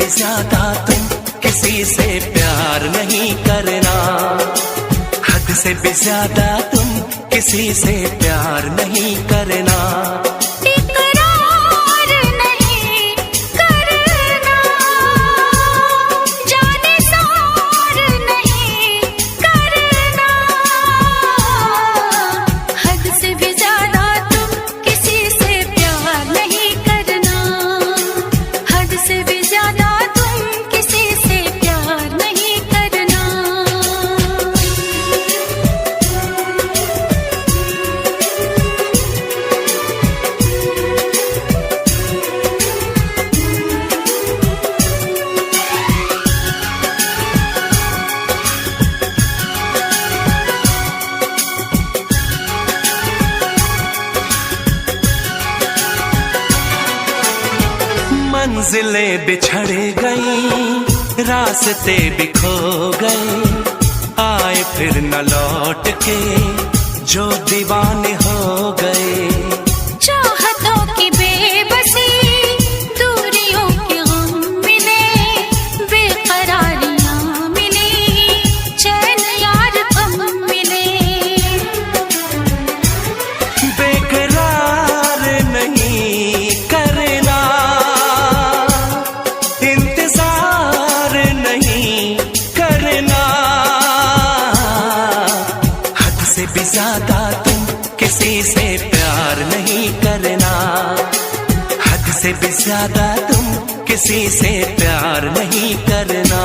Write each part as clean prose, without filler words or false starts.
ज्यादा तुम किसी से प्यार नहीं करना, हद से भी ज्यादा तुम किसी से प्यार नहीं करना। मंजिलें बिछड़ गई, रास्ते बिखो गए, आए फिर न लौट के जो दीवाने हो गए। चाहतों की बेबसी, दूरियों के गम मिले, बेकरारियां मिली, चैन यार कम मिले। बेकरार नहीं करना, इंतजार नहीं करना, हद से भी ज्यादा तुम किसी से प्यार नहीं करना, हद से भी ज्यादा तुम किसी से प्यार नहीं करना।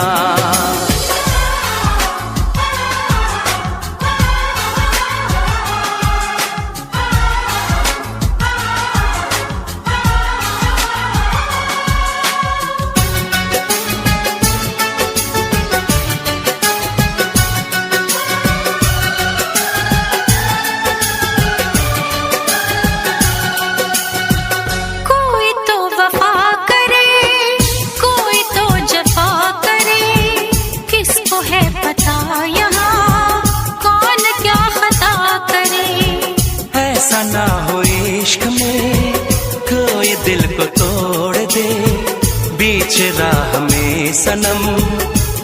ना हो इश्क में कोई दिल को तोड़ दे, बीच राह में सनम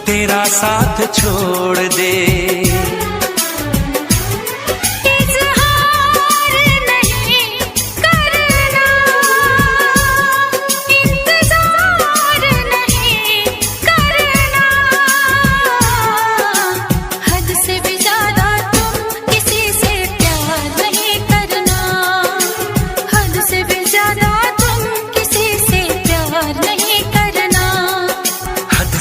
तेरा साथ छोड़ दे।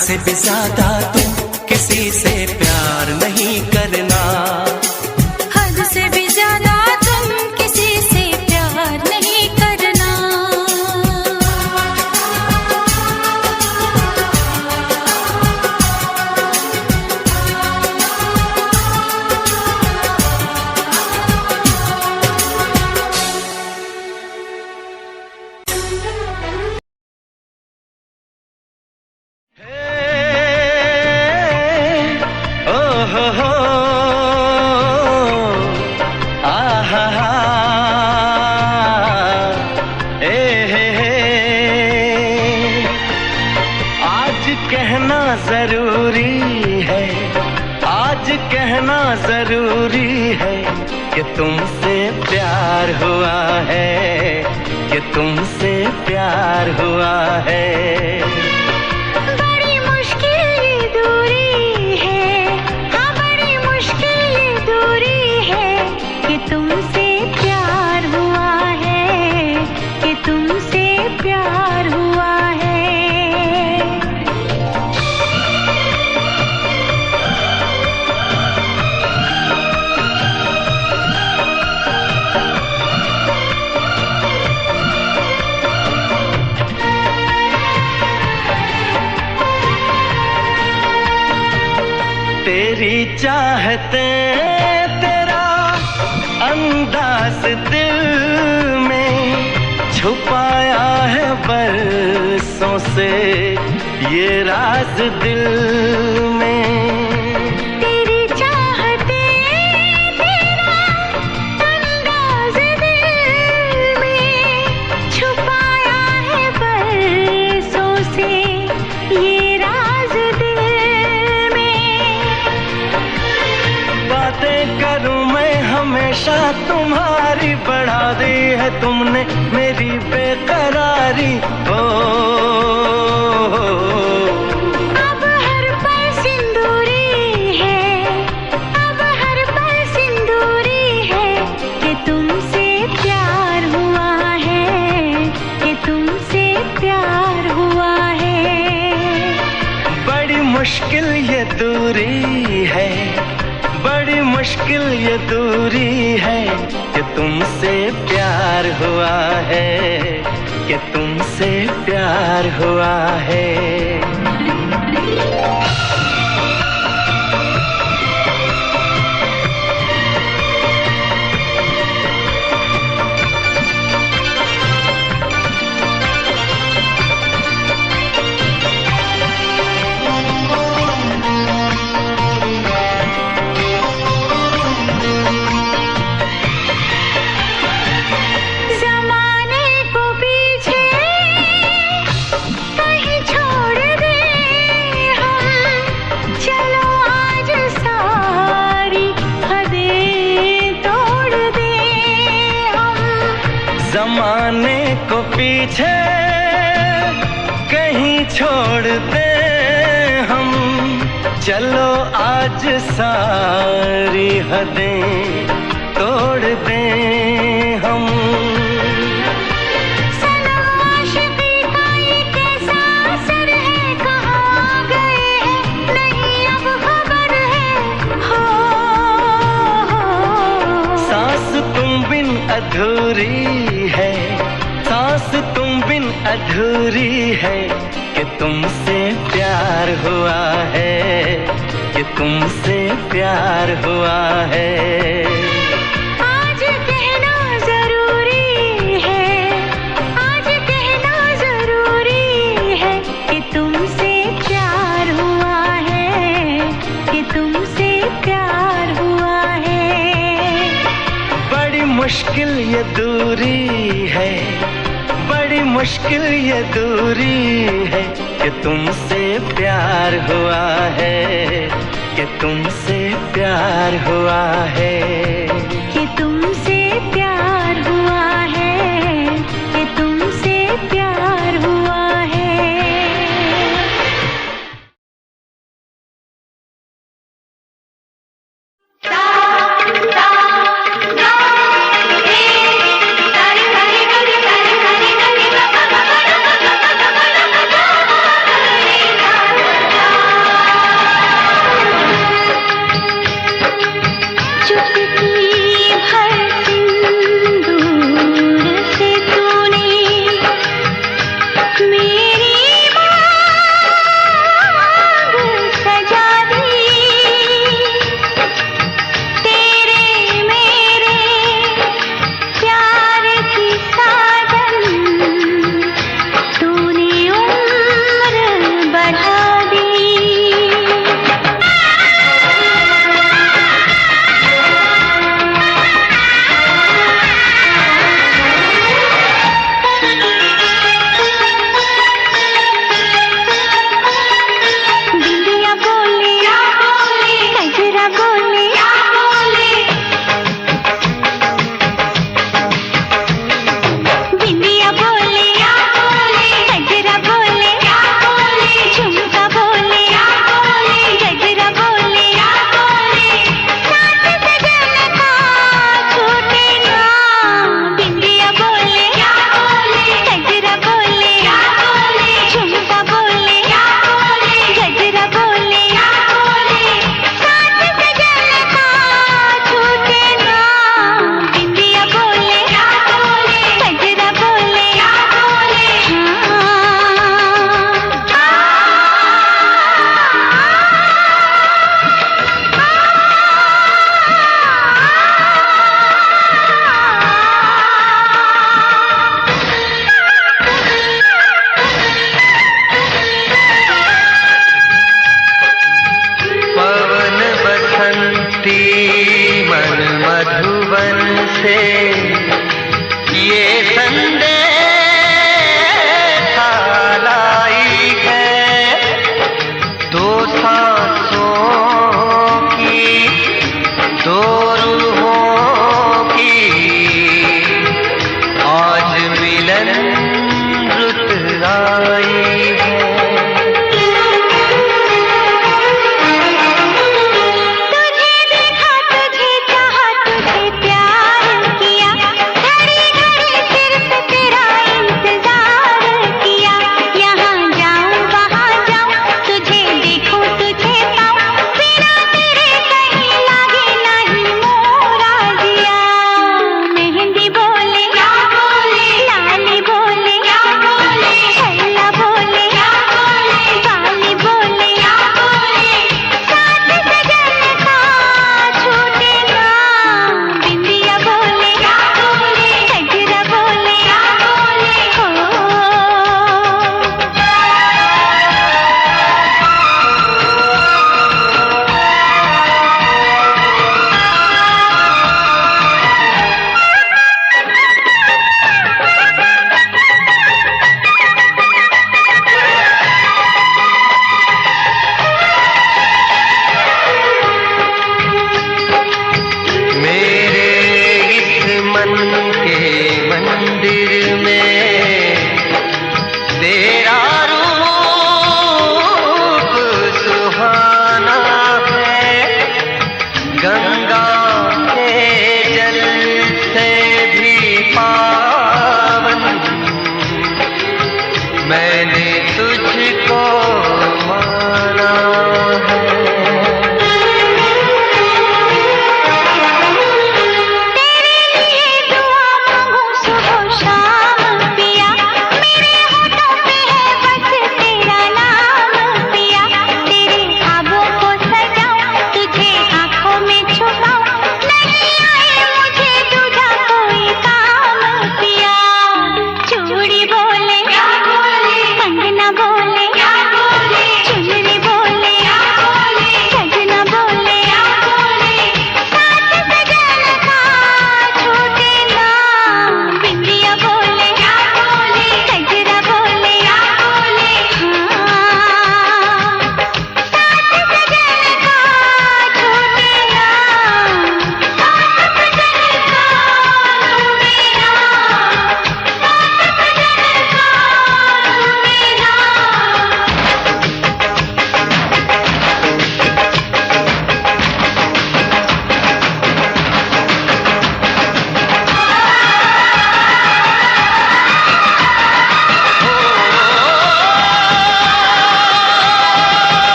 से भी ज्यादा तुम किसी से प्यार नहीं करना, हद से भी ज्यादा तुम किसी से प्यार नहीं करना। कहना जरूरी है, आज कहना जरूरी है कि तुमसे प्यार हुआ है, कि तुमसे प्यार हुआ है। बड़ी मुश्किल ये दूरी है, हाँ बड़ी मुश्किल ये दूरी है कि तुमसे प्यार हुआ है, कि तुमसे प्यार हुआ है। तेरी चाहते तेरा अंदाज दिल में छुपाया है बरसों से ये राज दिल में। तेरी चाहते तेरा अंदाज दिल में छुपाया है बरसों से तुमने मेरी बेकरारी हो। अब हर पल सिंदूरी है, अब हर पल सिंदूरी है कि तुमसे प्यार हुआ है, कि तुमसे प्यार हुआ है। बड़ी मुश्किल ये दूरी है, बड़ी मुश्किल ये दूरी है कि तुमसे प्यार हुआ है, कि तुमसे प्यार हुआ है। ज़माने को पीछे कहीं छोड़ दे हम, चलो आज सारी हदें तोड़ दें हम। सनम आशिकी का ये कैसा असर है, कहाँ गए हैं नहीं अब खबर है। हो सांस तुम बिन अधूरी है, सांस तुम बिन अधूरी है कि तुमसे प्यार हुआ है, कि तुमसे प्यार हुआ है। आज कहना जरूरी है, आज कहना जरूरी है कि तुमसे प्यार हुआ है, कि तुमसे प्यार हुआ है। बड़ी मुश्किल ये दूरी है, बड़ी मुश्किल ये दूरी है कि तुमसे प्यार हुआ है, कि तुमसे प्यार हुआ है। कि तुमसे प्यार हुआ है, कि तुमसे प्यार हुआ है। चुटकी भर मंदिर में तेरा रूप सुहाना है। गंगा के जल से भी पावन मैंने तुझको माना है।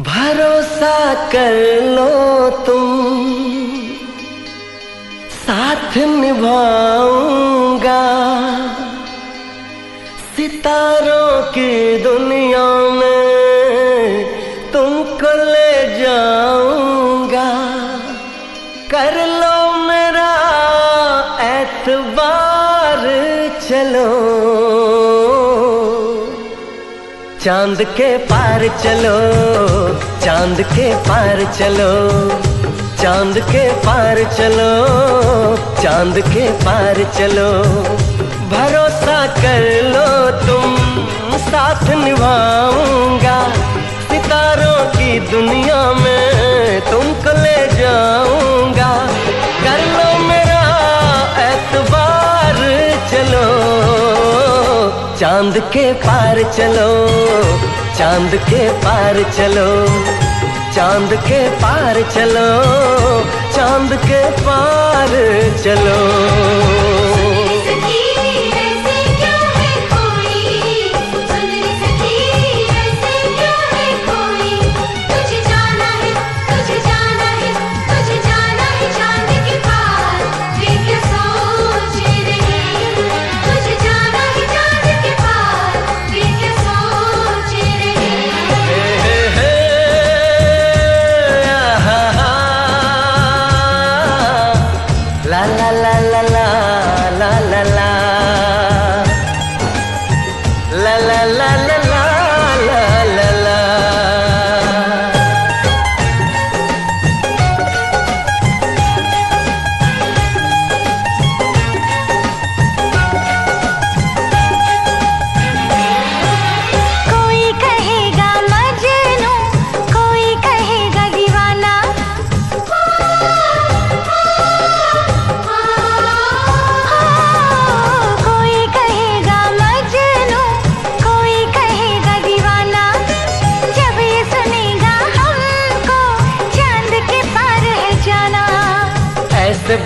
भरोसा कर लो तुम, साथ निभाऊंगा। सितारों की दुनिया में तुमको ले जाऊंगा। कर लो मेरा एतबार, चलो चांद के पार चलो, चांद के पार चलो, चांद के पार चलो, चांद के पार चलो। भरोसा कर लो तुम, साथ निभाऊंगा। सितारों की दुनिया में तुमको ले जाऊंगा। कर लो मेरा एतबार, चलो चांद के पार चलो, चांद के पार चलो, चांद के पार चलो, चांद के पार चलो।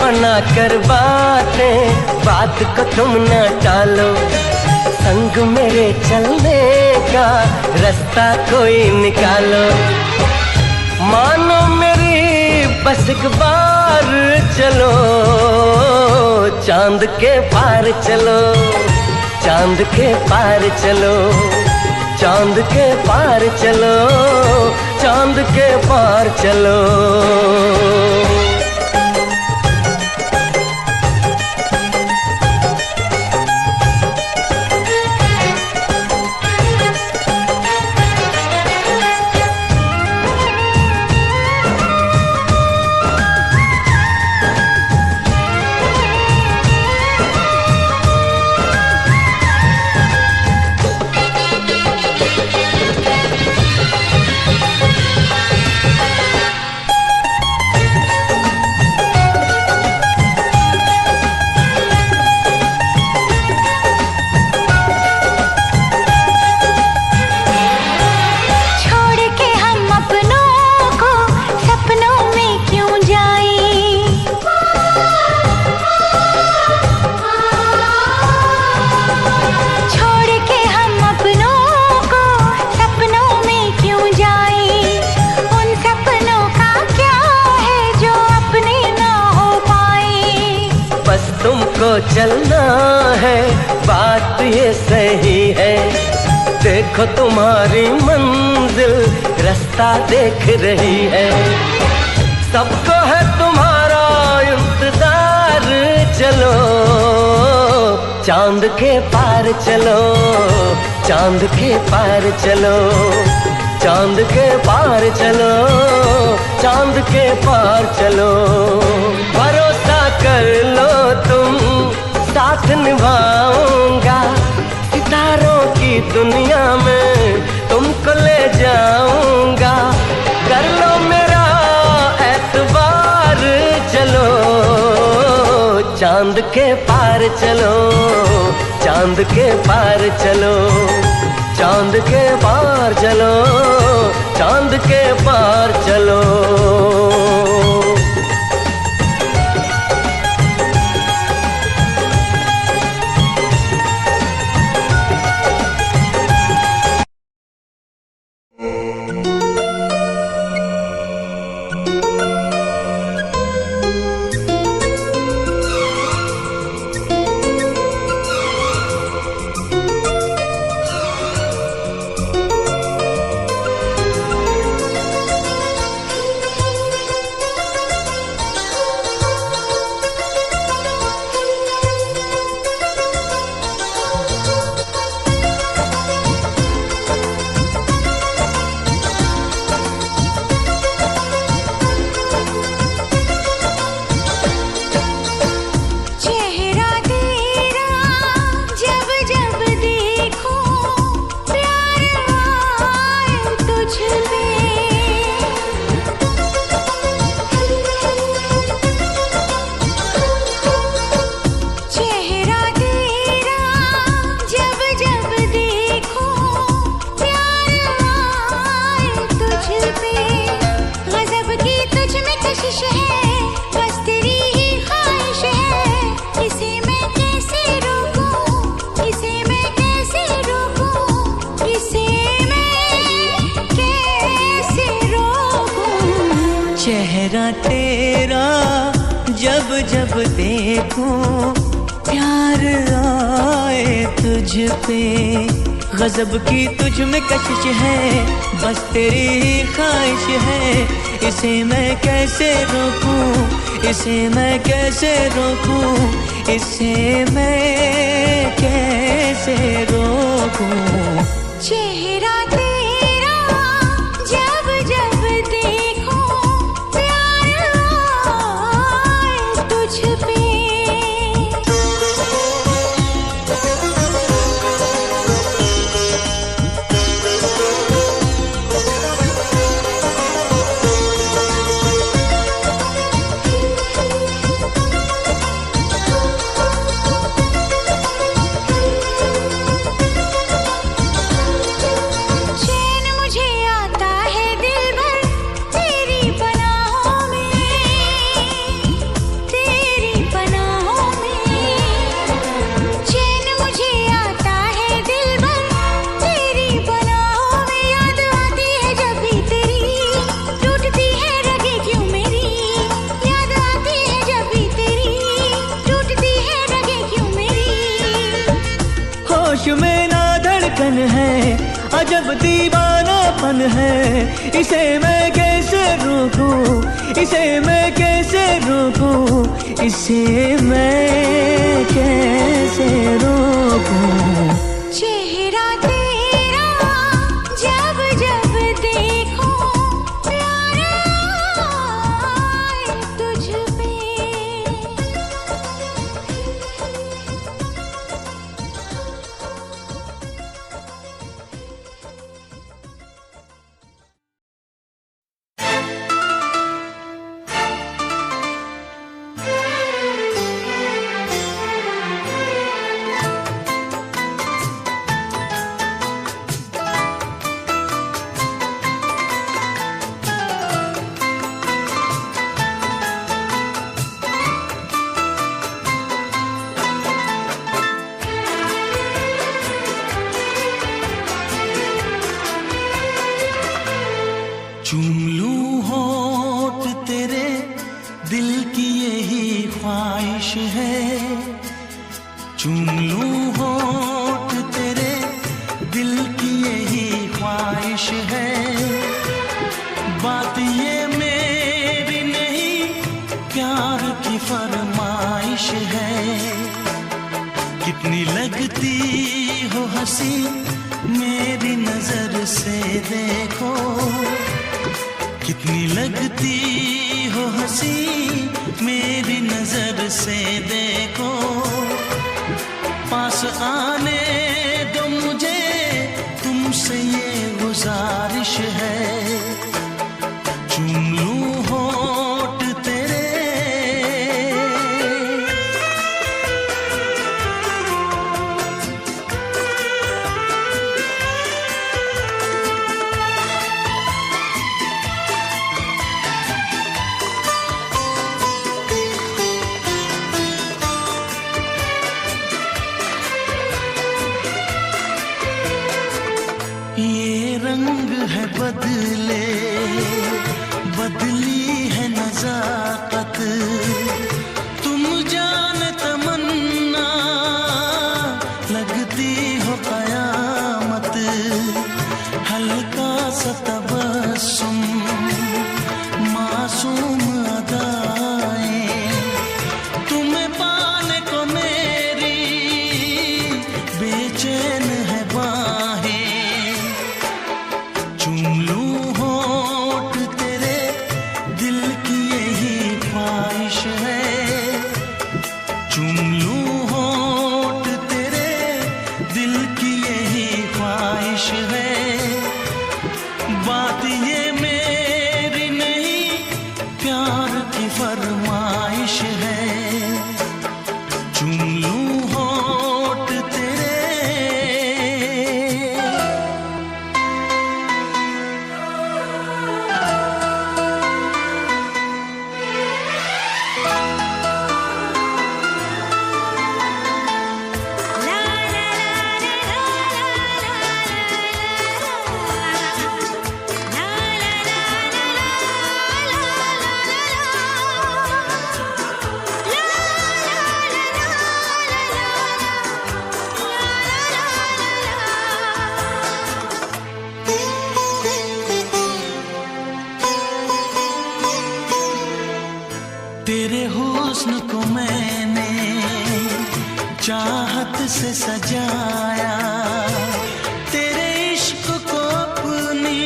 बना कर बातें, बात को तुम न टालो। संग मेरे चलने का रास्ता कोई निकालो। मानो मेरी बस एक बार चलो, चांद के पार चलो, चांद के पार चलो, चांद के पार चलो, चांद के पार चलो। चलना है, बात ये सही है। देखो तुम्हारी मंजिल रास्ता देख रही है। सबको है तुम्हारा इंतजार, चलो चांद के पार चलो, चांद के पार चलो, चांद के पार चलो, चांद के पार चलो। भरोसा कर लो तुम, साथ निभाऊंगा, सितारों की दुनिया में तुमको ले जाऊंगा। कर लो मेरा एतबार, चलो चांद के पार चलो, चांद के पार चलो, चांद के पार चलो, चांद के पार चलो। चेहरा तेरा जब जब देखूं, प्यार आए तुझ पे। गजब की तुझ में कशिश है, बस तेरी ख्वाहिश है। इसे मैं कैसे रोकूं, इसे मैं कैसे रोकूं, इसे मैं कैसे रोकूं। चेहरा तेरा जब जब देखूं, प्यार आए तुझ पे। में ना धड़कन है, अजब दीवानापन है। इसे मैं कैसे रोकूं, इसे मैं कैसे रोकूं, इसे मैं कैसे रोकूं। चेहरा तेरा जब जब देखूं, प्यार आए तुझ पे। कितनी लगती हो हंसी मेरी नजर से देखो, कितनी लगती हो हंसी मेरी नजर से देखो। पास आने दो मुझे, तुमसे ये गुजारिश है, चूम लूं होठ तेरे। ये रंग है बदले, बदली है नजाकत, तुम जान तमन्ना लगती हो कयामत। हल्का सा तबस्सुम मासूम अदाएं, तुम्हें पाने को मेरी बेचैन है बाहें। चूम लूं होठ तेरे, दिल की यही ख्वाहिश है, चूम लूं होठ तेरे, दिल की यही ख्वाहिश है। बात ये मेरी नहीं, प्यार की फरमाइश है, चूम लूं होठ तेरे। तेरे हुस्न को मैंने चाहत से सजाया, तेरे इश्क को अपनी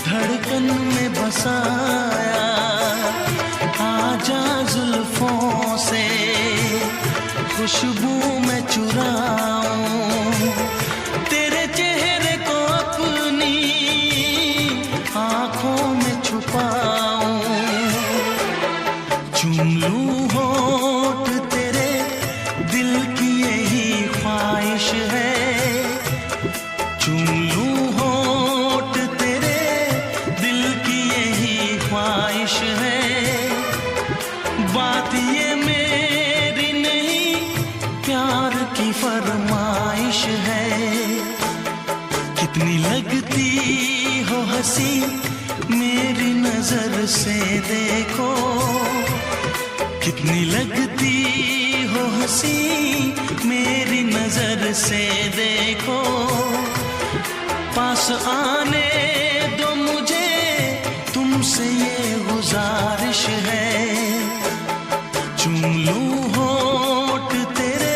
धड़कन में बसाया। आजा जुल्फों से खुशबू में चुराऊं, तेरे चेहरे को अपनी आंखों में छुपाऊं। चूम लूं होठ तेरे, दिल की यही ख्वाहिश है, चूम लूं होठ तेरे, दिल की यही ख्वाहिश है। बात ये मेरी नहीं, प्यार की फरमाइश है। कितनी लगती हो हंसी मेरी नजर से देखो, कितनी लगती हो हंसी मेरी नजर से देखो। पास आने दो मुझे, तुमसे ये गुजारिश है, चूम लूं होठ तेरे।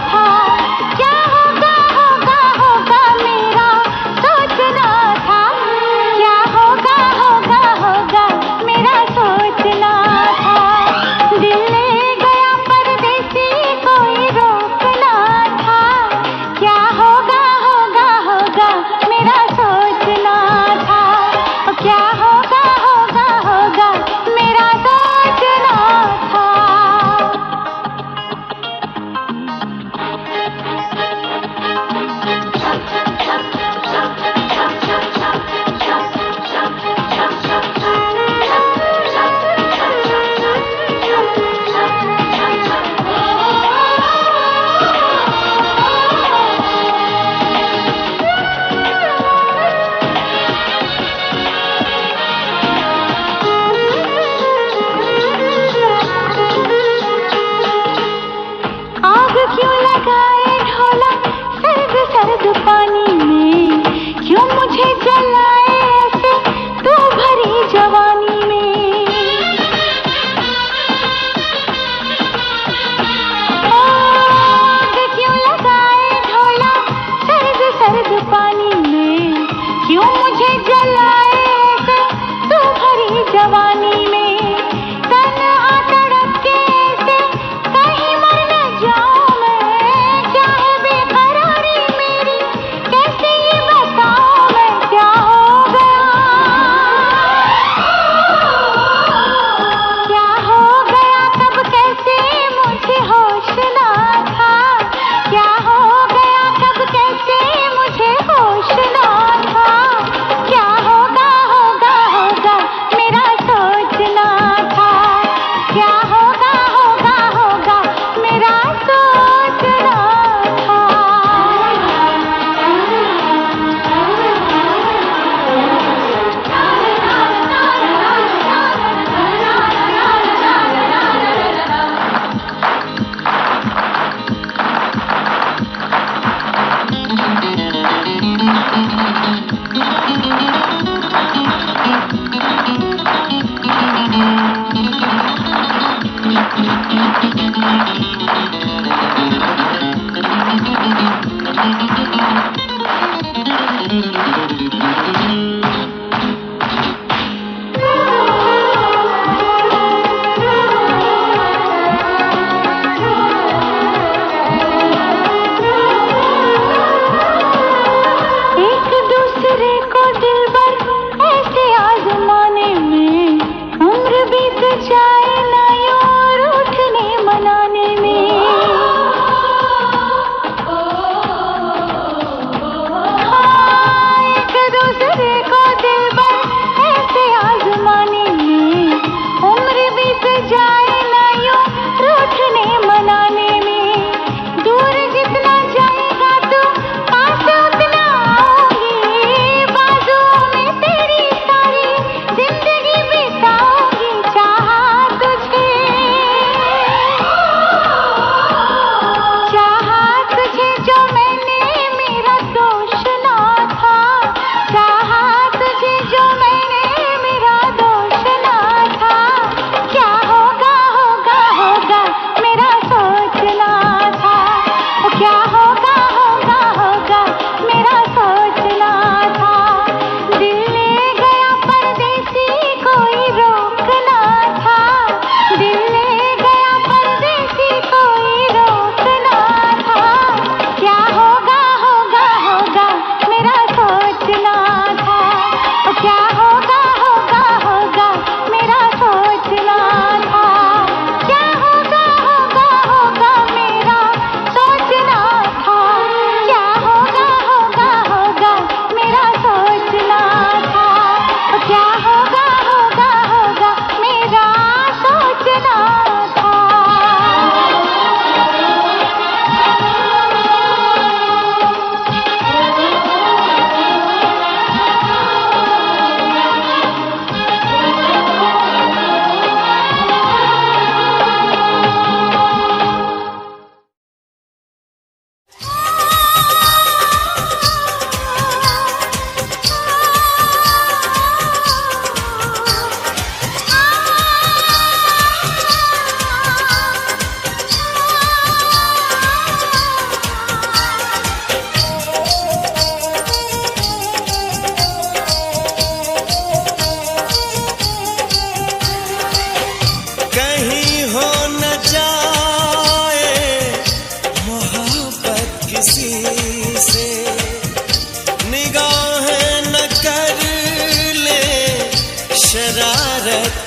था।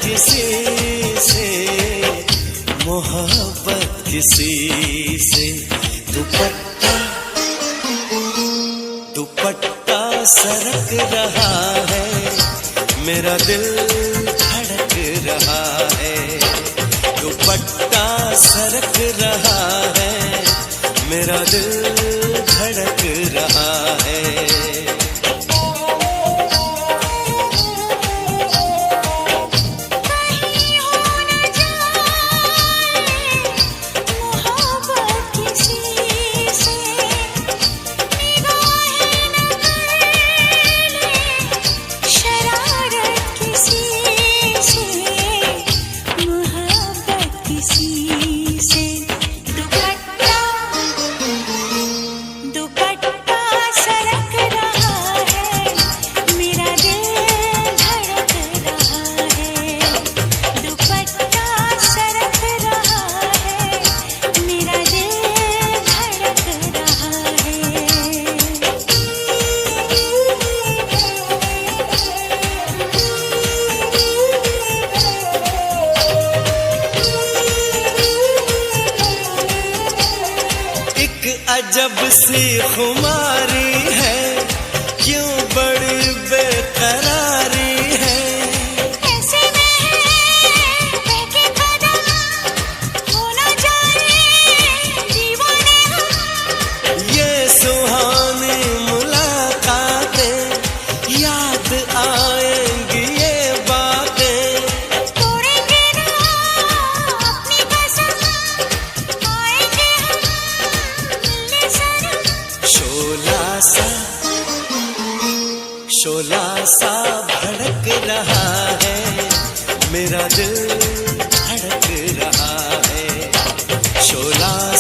किसी से, मोहब्बत किसी से। दुपट्टा दुपट्टा सरक रहा है, मेरा दिल धड़क रहा है। दुपट्टा सरक रहा है, मेरा दिल धड़क रहा है। अजब सी खुमारी है, क्यों बड़ी बेकरारी है। ऐसे में बहके कदम, होना जाने दीवाने हम। ये सुहानी मुलाकातें, याद आएंगी ये बातें। तोड़ेंगे ना अपनी कसम, आएंगे हम मिलने सनम। शोला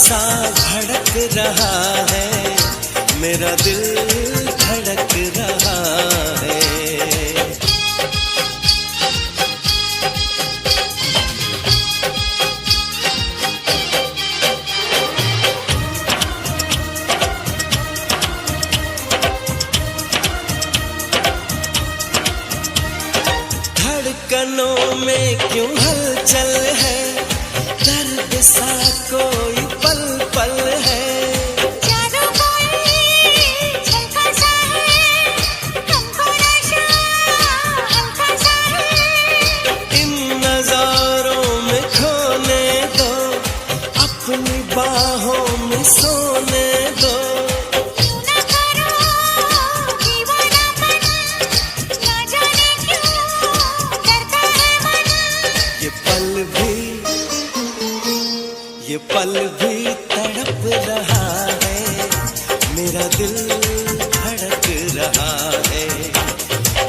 सा भड़क रहा है, मेरा दिल धड़क रहा है। धड़कनों में क्यों हलचल है, दर्द सा कोई पल पल है। जादू कोई झलका सा है, हमको नशा हल्का सा है। इन नजारों में खोने दो, अपनी बाहों में सोने दो। क्यों ना करो दीवानापन, ना जाने क्यों डरता है मन। ये पल भी तड़प रहा है, मेरा दिल धड़क रहा है।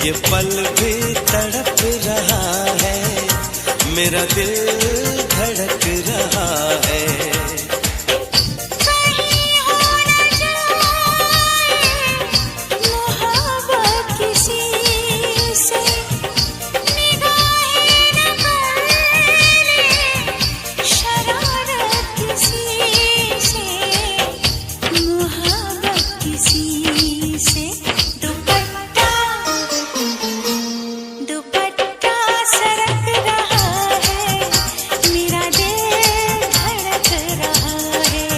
ये पल भी तड़प रहा है, मेरा दिल धड़क रहा है। कहीं हो न जाए मोहब्बत किसी से, निगाहें न करे शरारत किसी से, मोहब्बत किसी से। दुपट्टा दुपट्टा सरक रहा है, मेरा दिल धड़क रहा है।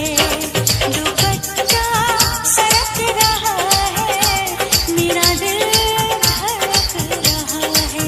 दुपट्टा सरक रहा है, मेरा दिल धड़क रहा है।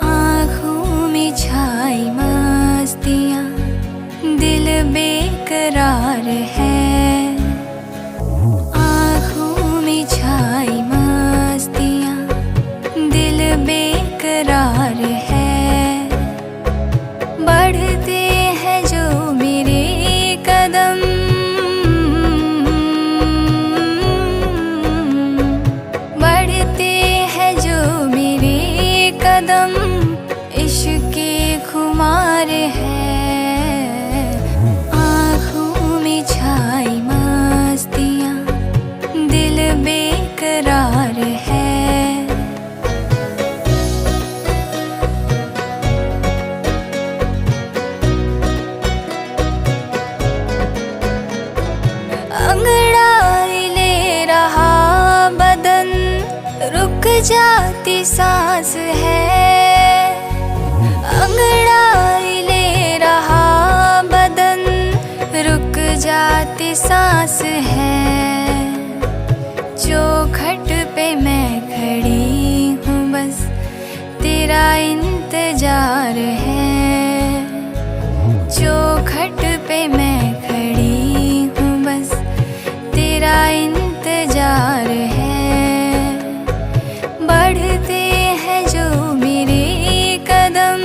आँखों में छाई मस्तियाँ, दिल बेकरार है। आँखों में छाई मस्तियाँ, दिल बेकरार है। बढ़ते हैं जो मेरे कदम, बढ़ते हैं जो मेरे कदम, इश्क के खुमार है। आँखों में छाई मस्तियाँ, दिल बेकरार है। अंगड़ाई ले रहा बदन, रुक जाती सांस है। अंगड़ाई ले रहा बदन, रुक जाती सांस है। चौखट पे मैं खड़ी हूँ, बस तेरा इंतजार है। चौखट पे मैं खड़ी हूँ, बस तेरा इंतजार है। बढ़ते हैं जो मेरे कदम,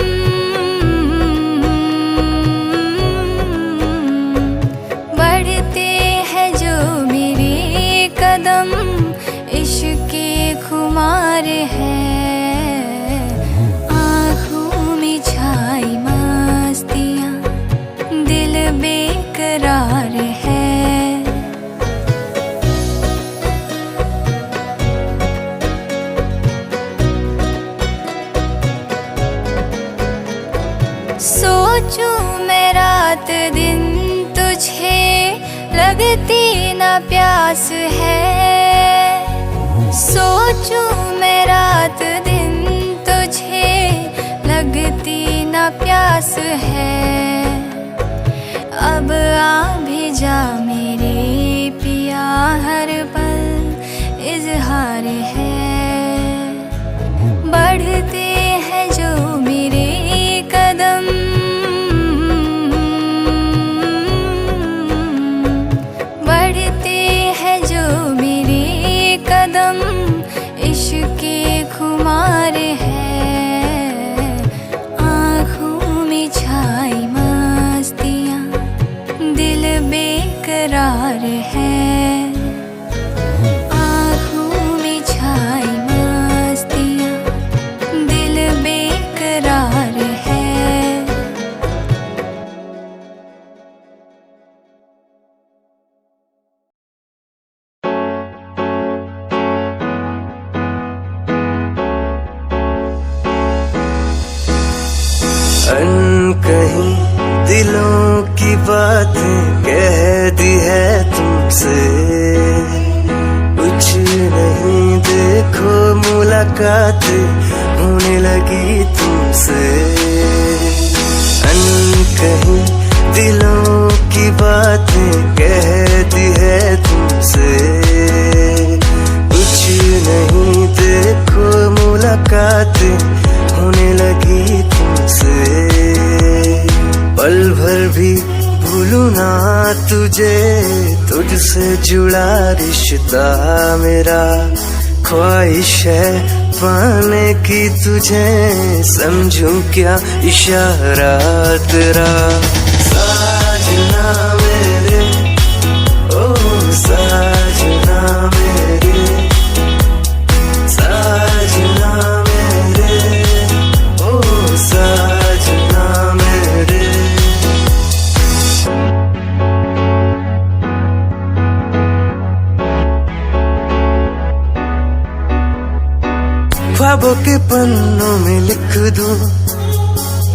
बढ़ते हैं जो मेरे कदम, इश्क के खुमार है। आँखों में छाई मस्तियाँ, दिल बेकरार है। सोचूं मैं रात दिन तुझे लगती ना प्यास है। सोचूं मैं रात दिन तुझे लगती ना प्यास है। अब आ भी जा मेरे पिया, हर पल इजहार है। बढ़ते हैं जो मेरे कदम, बढ़ते हैं जो मेरे कदम, इश्क के खुमार है। आँखों में छाई मस्तियाँ, दिल बेकरार है। आँखों में छाई मस्तियाँ, दिल बेकरार है। अनकहीं दिलों की बातें कह दी है तुमसे, कुछ नहीं देखो मुलाकातें होने लगी तुमसे। अनकहीं दिलों की बातें कह दी है तुमसे, कुछ नहीं देखो मुलाकातें होने लगी तुमसे। पल भर भी भूलूं ना तुझे, तुझसे जुड़ा रिश्ता मेरा। ख्वाहिश है पाने की तुझे, समझूं क्या इशारा तेरा। साजना मेरे, ओ साजना मेरे, साजना मेरे, ओ साजना मेरे। ख्वाबों के पन्नों में लिख दूं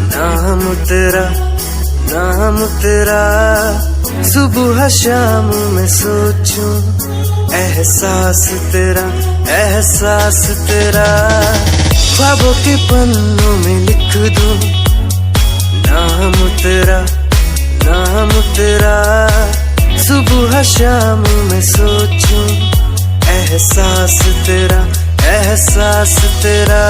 नाम तेरा, नाम तेरा। सुबह शाम में सोचूं एहसास तेरा, एहसास तेरा। ख्वाबों के पन्नों में लिख दूं नाम तेरा, नाम तेरा। सुबह शाम में सोचूं एहसास तेरा, एहसास तेरा।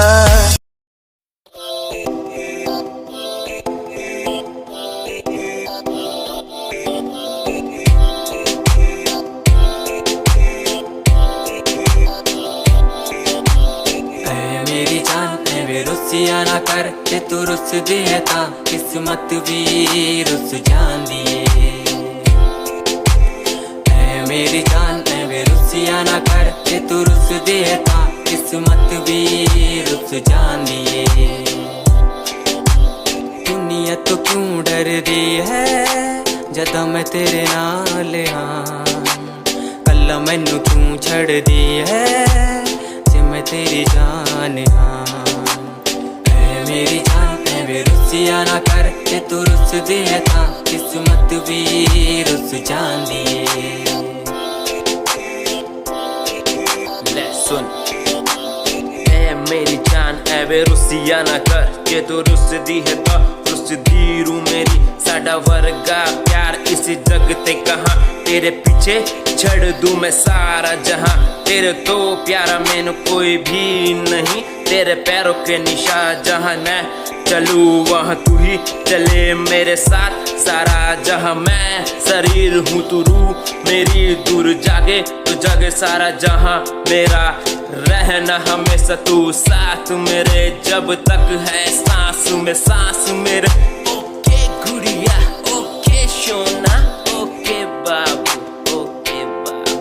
मेरी जान वे रुसिया ना कर ते तू रुस दिए ता किस्मत भी रुस जांदी ऐ मेरी जान वे रुसिया ना कर ते तू रुस दिए ता किस्मत भी रुस जांदी दुनिया तो क्यों डर दी है जदा मैं तेरे नाल हाँ कल्ला मैनू क्यों छड़ दी है जे मैं तेरी जान हाँ ऐ मेरी जान वे रुसिया ना कर ते तू रुस दिए ता किस्मत भी रुस जांदी ले सुन मेरी जान है वे रुसिया ना कर के तू रुस दी है तो रुस दी रू मेरी साडा वर्गा प्यार इस जग ते कहाँ तेरे पीछे छड़ दूं मैं सारा जहां तेरे तो प्यारा मैंने कोई भी नहीं तेरे पैरों के निशान जहां मैं चलूं वहां तू ही चले मेरे साथ सारा जहां मैं शरीर हूँ तू रूह मेरी दूर जागे तू जागे सारा जहां मेरा रहना हमेशा तू साथ मेरे जब तक है सांस में सांस मेरे ओके गुड़िया ओके सोना ओके बाबू ओके बाबू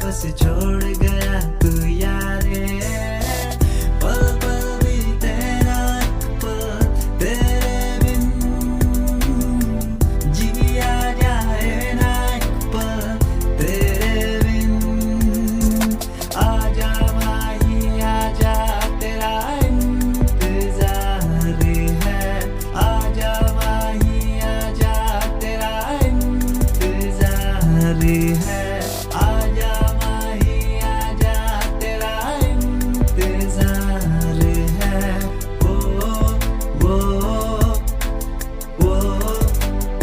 बस छोड़ गया तू यारे, पल पल बीते ना पल तेरे बिन, जिया जाए ना पल तेरे बिन। आजा माही आजा तेरा इंतजार है, आजा माही आजा तेरा इंतजार है, आजा माही आजा तेरा इंतजार है। वो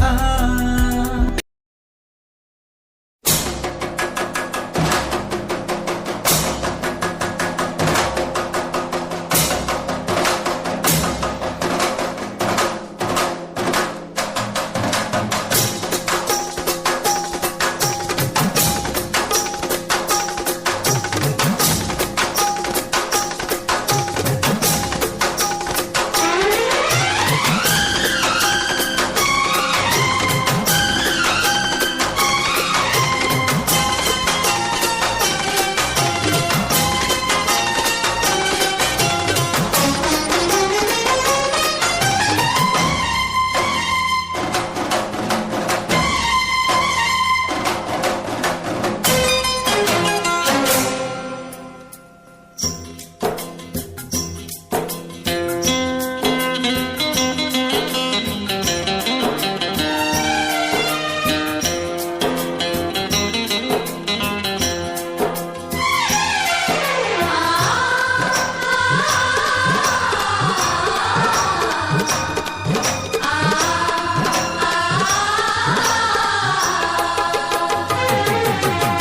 आ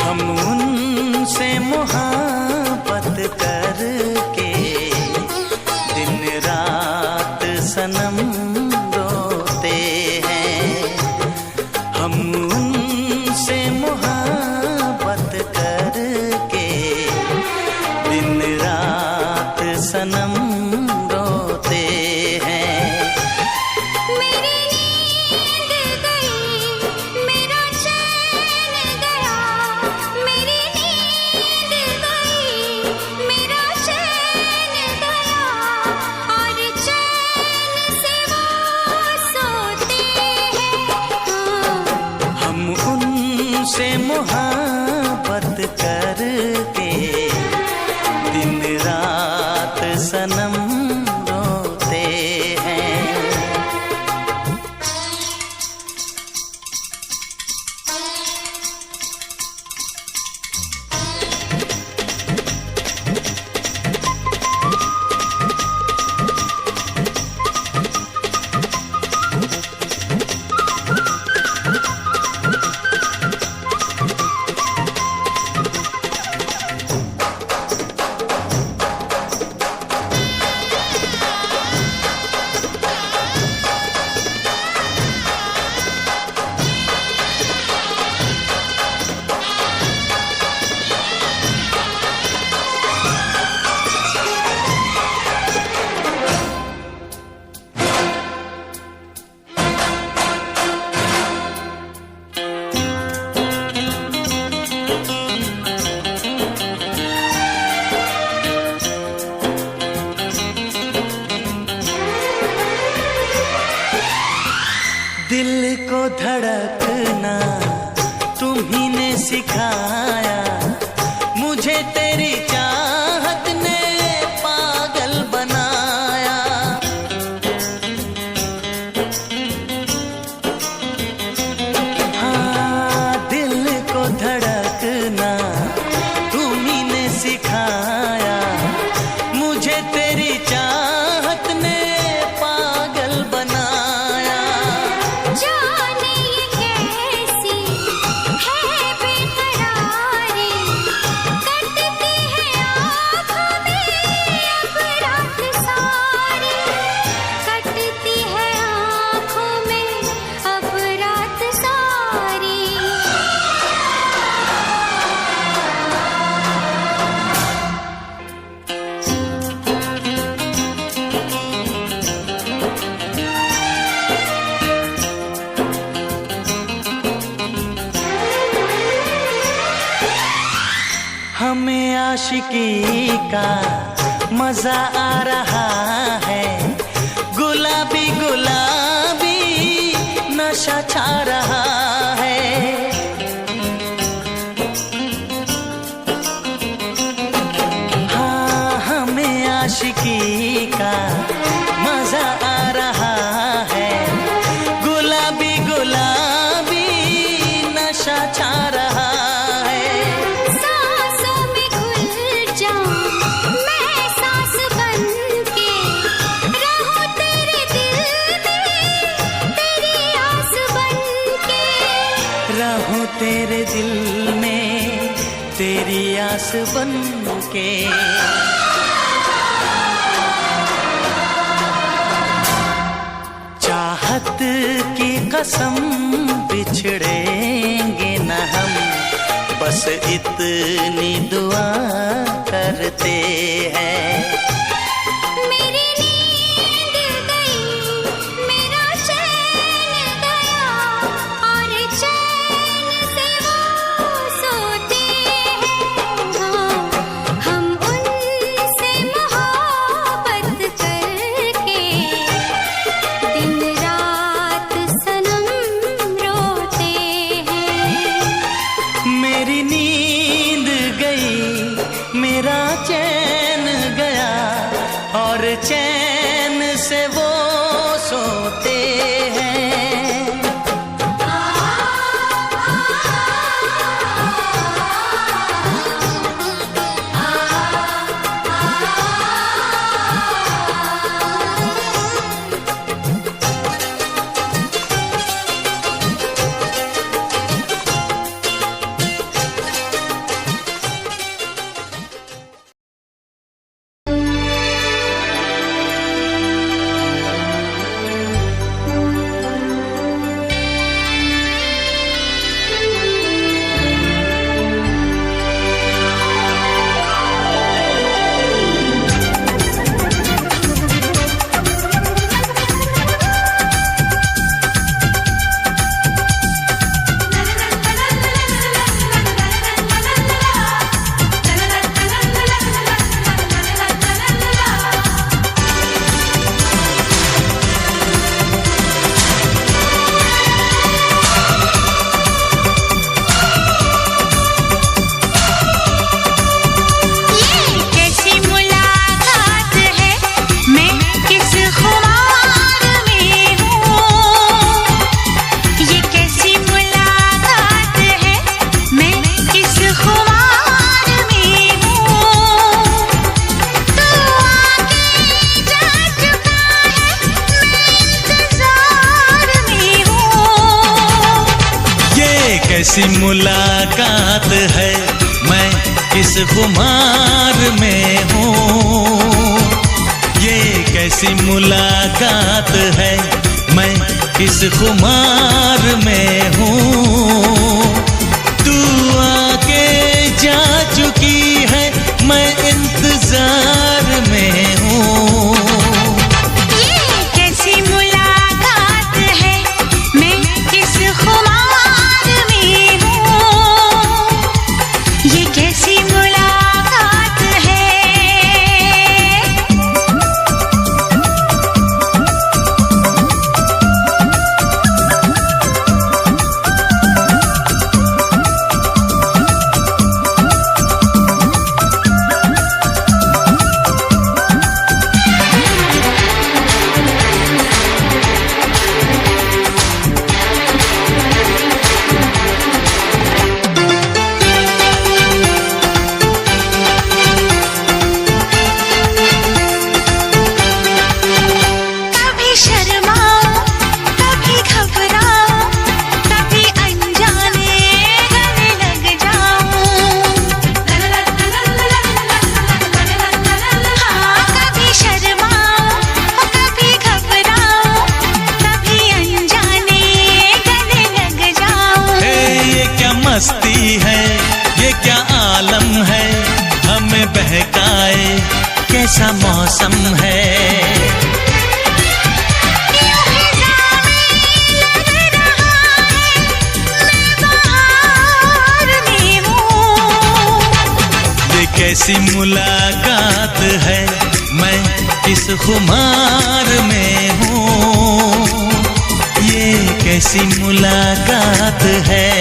हम उनसे मोहब्बत करके दिन रात सनम रोते हैं, हम उनसे मोहब्बत करके दिन रात सनम रोते हैं। मेरी नींद गई, मेरा चैन गया, मेरी नींद गई, मेरा चैन गया, और चैन से वो सोते हैं। हम उनसे मोहब्बत करके दिन रात सनम रोते हैं। दिल को धड़कना तुम्ही ने सिखाया, मुझे तेरी चाहत ने पागल बनाया। हाँ, दिल को धड़कना तुम्ही ने सिखाया, मुझे तेरी चाहत ने पागल बनाया। जाने ये कैसी है बेकरारी, हमें आशिकी का मजा आ रहा है, गुलाबी गुलाबी नशा छा रहा है। हाँ, हमें आशिकी का मजा आ रहा है, गुलाबी गुलाबी नशा छा रहा है। सांसों में घुल जाऊं मैं सांस बन के, रहूं तेरे दिल में तेरी आस बन के, रहूं तेरे दिल में तेरी आस बन के। चाहत की कसम बिछड़ेंगे न हम, बस इतनी दुआ करते हैं। मेरी नींद गई, मेरा चैन गया, और चैन से वो सोते हैं। हाँ, हम उनसे मोहब्बत करके दिन रात सनम रोते हैं। मेरी नींद गई, मेरा चैन गया, और चैन से वो सोते हैं। कैसी मुलाकात है, मैं किस खुमार में हूँ। ये कैसी मुलाकात है, मैं किस खुमार में हूँ। तू आके जा चुकी है, मैं इंतजार में हूँ। ये कैसी मुलाकात है, मैं किस खुमार में हूँ। ये कैसी मुलाकात है। कैसी मुलाकात है, मैं किस खुमार में हूँ, ये कैसी मुलाकात है।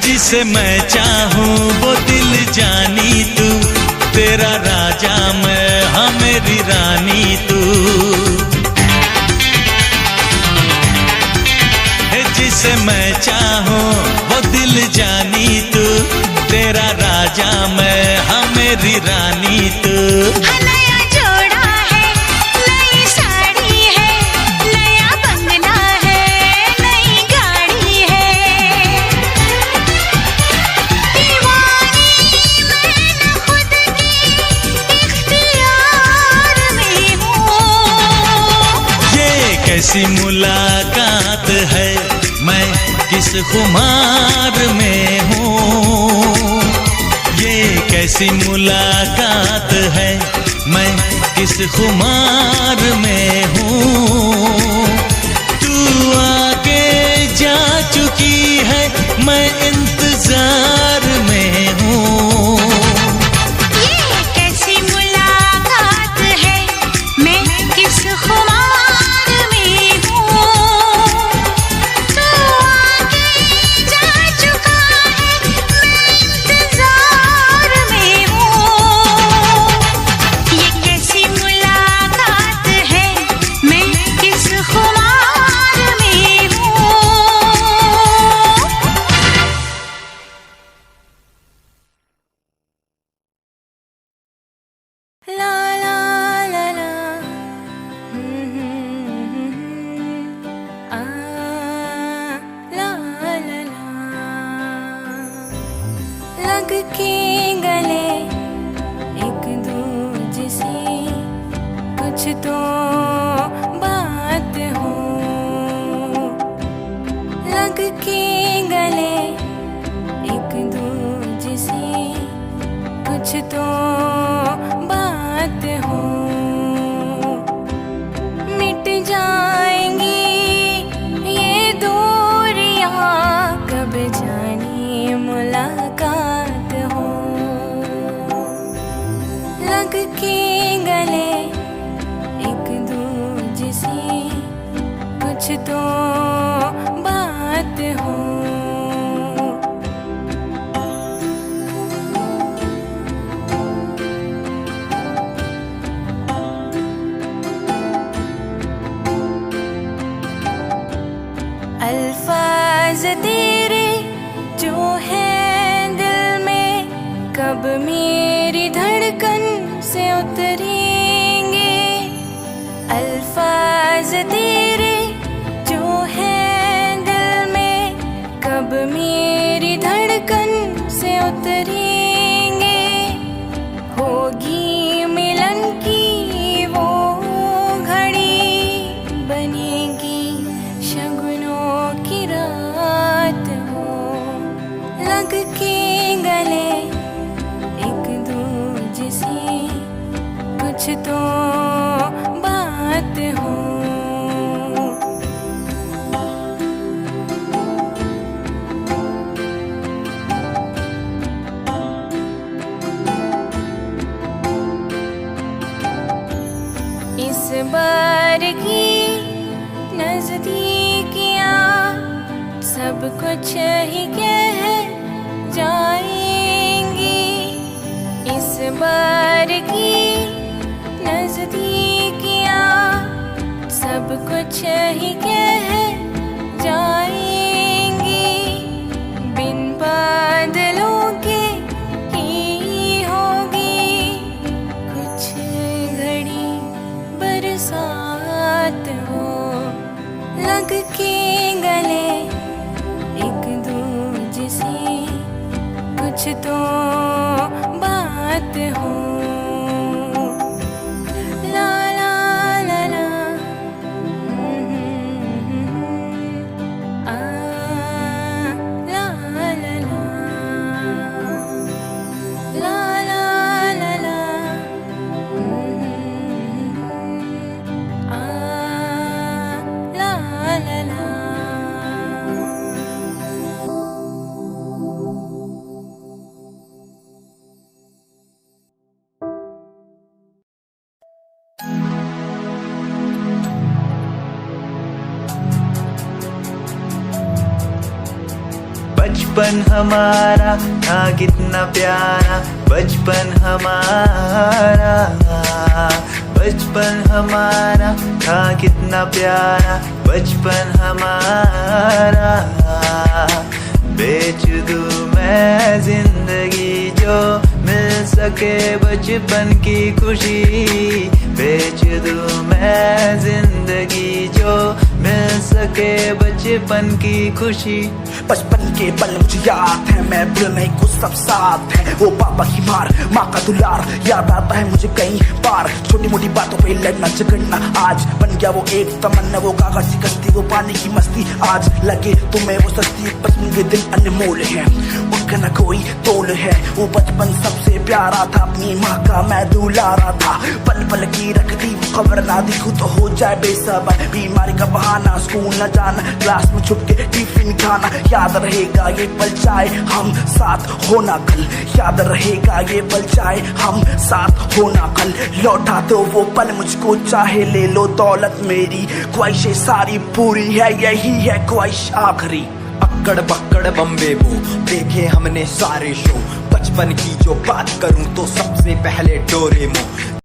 जिसे मैं चाहूं वो दिल जानी तू, तेरा राजा मैं हाँ मेरी रानी तू। जिसे मैं चाहूं वो दिल जानी तू, तेरा राजा मैं हाँ मेरी रानी तू। नया जोड़ा है, नई साड़ी है, नया बंगला है, नई गाड़ी है। दीवानी मैं न खुद के इख्तियार में हूँ। ये कैसी मुलाकात है, मैं किस खुमार में हूँ, ये कैसी मुलाकात है, मैं किस खुमार में हूँ। तू आगे जा चुकी है, मैं इंतजार में हूँ। ये कैसी मुलाकात है, मैं किस खुमार में हूँ। तू आगे जा चुका है, मैं इंतजार में हूँ। ये कैसी मुलाकात है, मैं किस खुमार में हूँ। ला ला ला ला आ ला ला ला लग के गले एक दूजे से कुछ तो बात हो, लग के गले एक दूजे से कुछ तो बात हो। मिट जाएंगी ये दूरियां, कब जाने मुलाकात हो। लग के गले एक दूजे से कुछ तो बात हो। अल्फाज तेरे जो है दिल में, कब मेरी धड़कन से उतरेंगे। अल्फाज तेरे जो है दिल में, कब मेरी धड़कन से उतरेंगे। होगी मिलन की वो घड़ी, बनेगी शगुनों की रात हो। लग के गले एक दूजे से कुछ तो बात हो। इस बार की नजदीकियां सब कुछ ही कह जाएंगी। इस बार की नजदीकियां सब कुछ ही कह जाएंगी। बिन बादलों के ही होगी कुछ घड़ी बरसात हो। लग के गले एक दूजे से कुछ तो बात हो। ला ला ला ला आ ला ला ला ला ला ला ला आ ला ला ला। बचपन हमारा था कितना प्यारा, बचपन हमारा, बचपन हमारा था कितना प्यारा, बचपन हमारा। बेच दूं मैं जिंदगी जो मिल सके बचपन की खुशी, बेच दूं मैं जिंदगी जो मिल सके बचपन की खुशी। बचपन के पल मुझे याद है, मैं भूलने को सब साथ है। वो पापा की मार, माँ का दुलार याद आता है मुझे कई बार। छोटी मोटी बातों पे लड़ना झगड़ना आज बन गया वो एक तमन्ना। वो कागज की कश्ती, वो पानी की मस्ती, आज लगे तुम्हें वो सस्ती। बचपन के दिन अनमोल है, उनका न कोई तोल है। वो बचपन सबसे प्यारा था, अपनी माँ का मैं दुलारा था। पल पल की रखती खबर ना दिखूं तो हो जाए बेसब्र। बीमारी का बहाना, स्कूल न जाना, क्लास में छुप के टिफिन खाना। याद रहेगा ये पल चाहे हम साथ होना कल, याद रहेगा ये पल चाहे हम साथ होना कल। लौटा दो वो पल मुझको, चाहे ले लो दौलत मेरी। ख्वाहिशें सारी पूरी है, यही है ख्वाहिश आखिरी। अक्कड़ बक्कड़ बम्बे वो देखे हमने सारे शो। बचपन की जो बात करूं तो सबसे पहले डोरेमोन।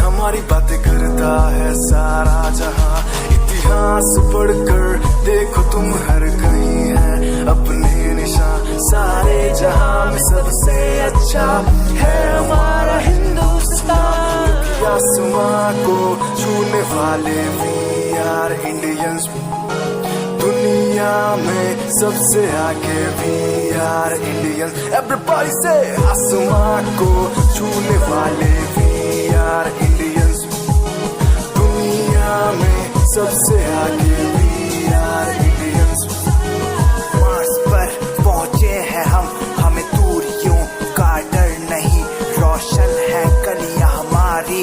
हमारी बातें करता है सारा जहां। इतिहास पढ़कर देखो तुम हर कहीं है अपने निशान। सारे जहां में सबसे अच्छा है हमारा हिंदुस्तान। आसमां को छूने वाले वी आर इंडियंस। दुनिया में सबसे आगे वी आर इंडियंस। एवरीबॉडी से आसमां को छूने वाले वी आर इंडियंस। दुनिया में सबसे आगे वी आर इंडियंस। मार्स पर पहुंचे हैं हम, हमें दूरियों का डर नहीं। रोशन है गलियां हमारी,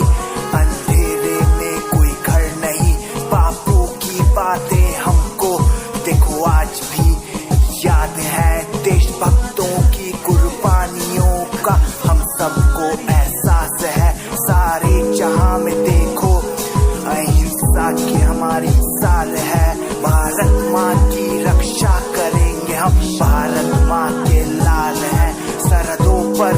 अंधेरे में कोई घर नहीं। बापू की बातें हमको देखो आज भी याद है। देशभक्तों की कुर्बानियों का हम सबको एहसास है। सारे जहां में देखो अहिंसा की हमारी साल है। भारत माँ की रक्षा करेंगे हम, भारत माँ के लाल हैं। सरहदों पर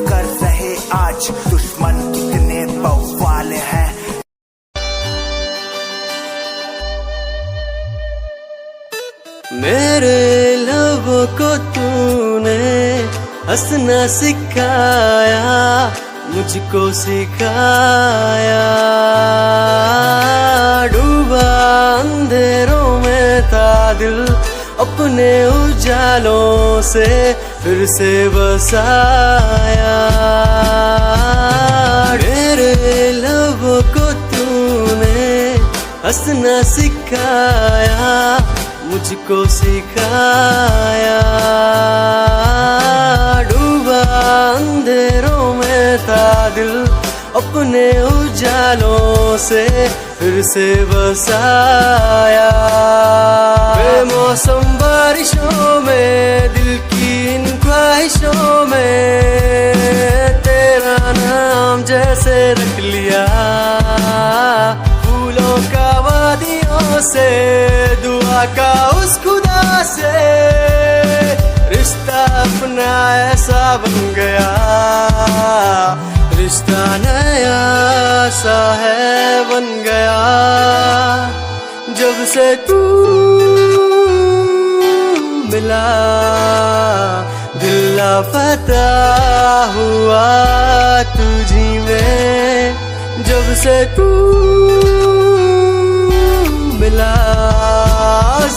कर रहे आज दुश्मन कितने बवाल हैं। मेरे लबों को तूने हंसना सिखाया, मुझको सिखाया। डूबा अंधेरों में था दिल, अपने उजालों से फिर से बसाया। मेरे लबों को तूने हंसना सिखाया, मुझको सिखाया। डूबा अंधेरों में था दिल, अपने उजालों से फिर से बसाया। बेमौसम बारिशों में, दिल की इन ख्वाहिशों में, तेरा नाम जैसे रख लिया। फूलों का वादियों से, दुआ का उस खुदा से, रिश्ता अपना जमाना ऐसा बन गया, रिश्ता नया सा है बन गया। जब से तू मिला दिल लापता हुआ तुझी में, जब से तू मिला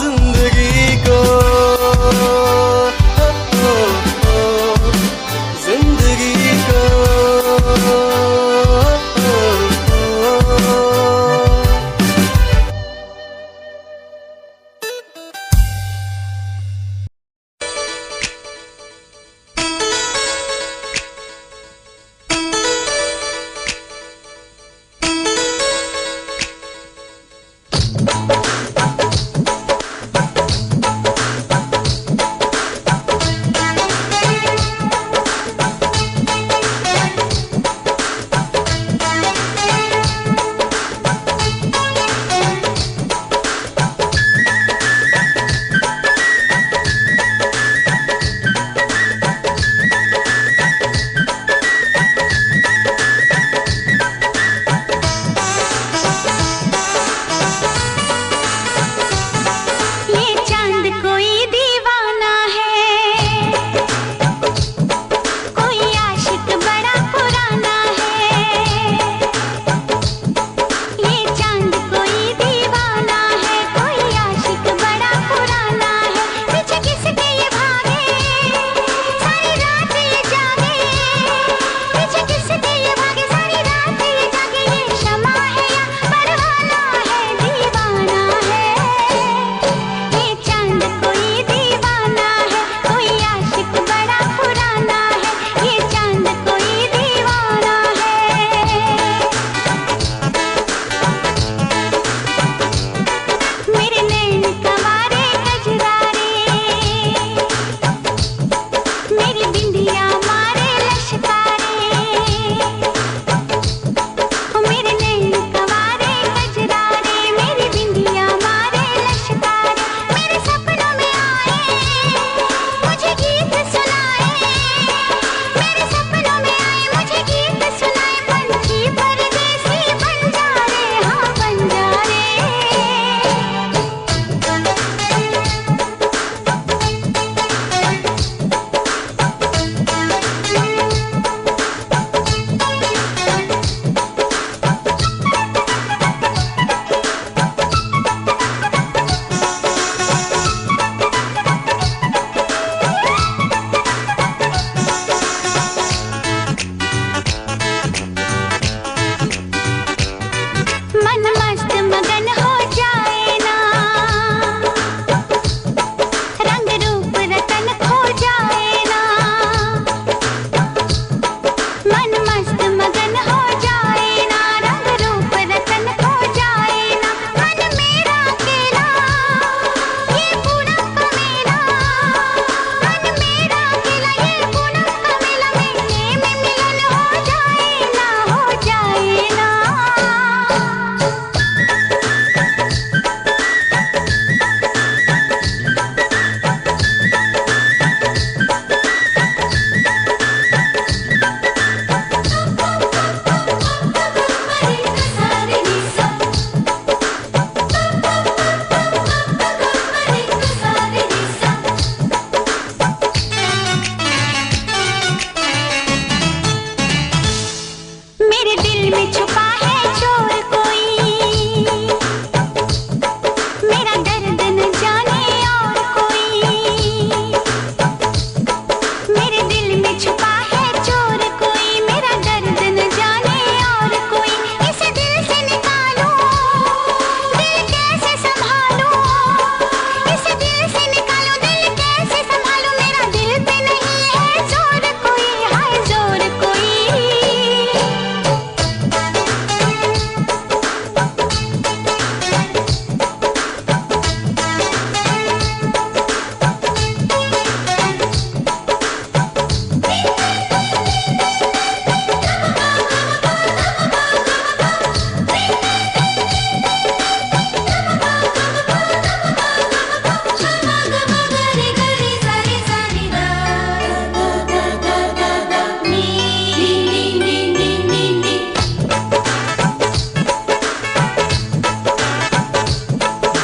जिंदगी को, जिंदगी को।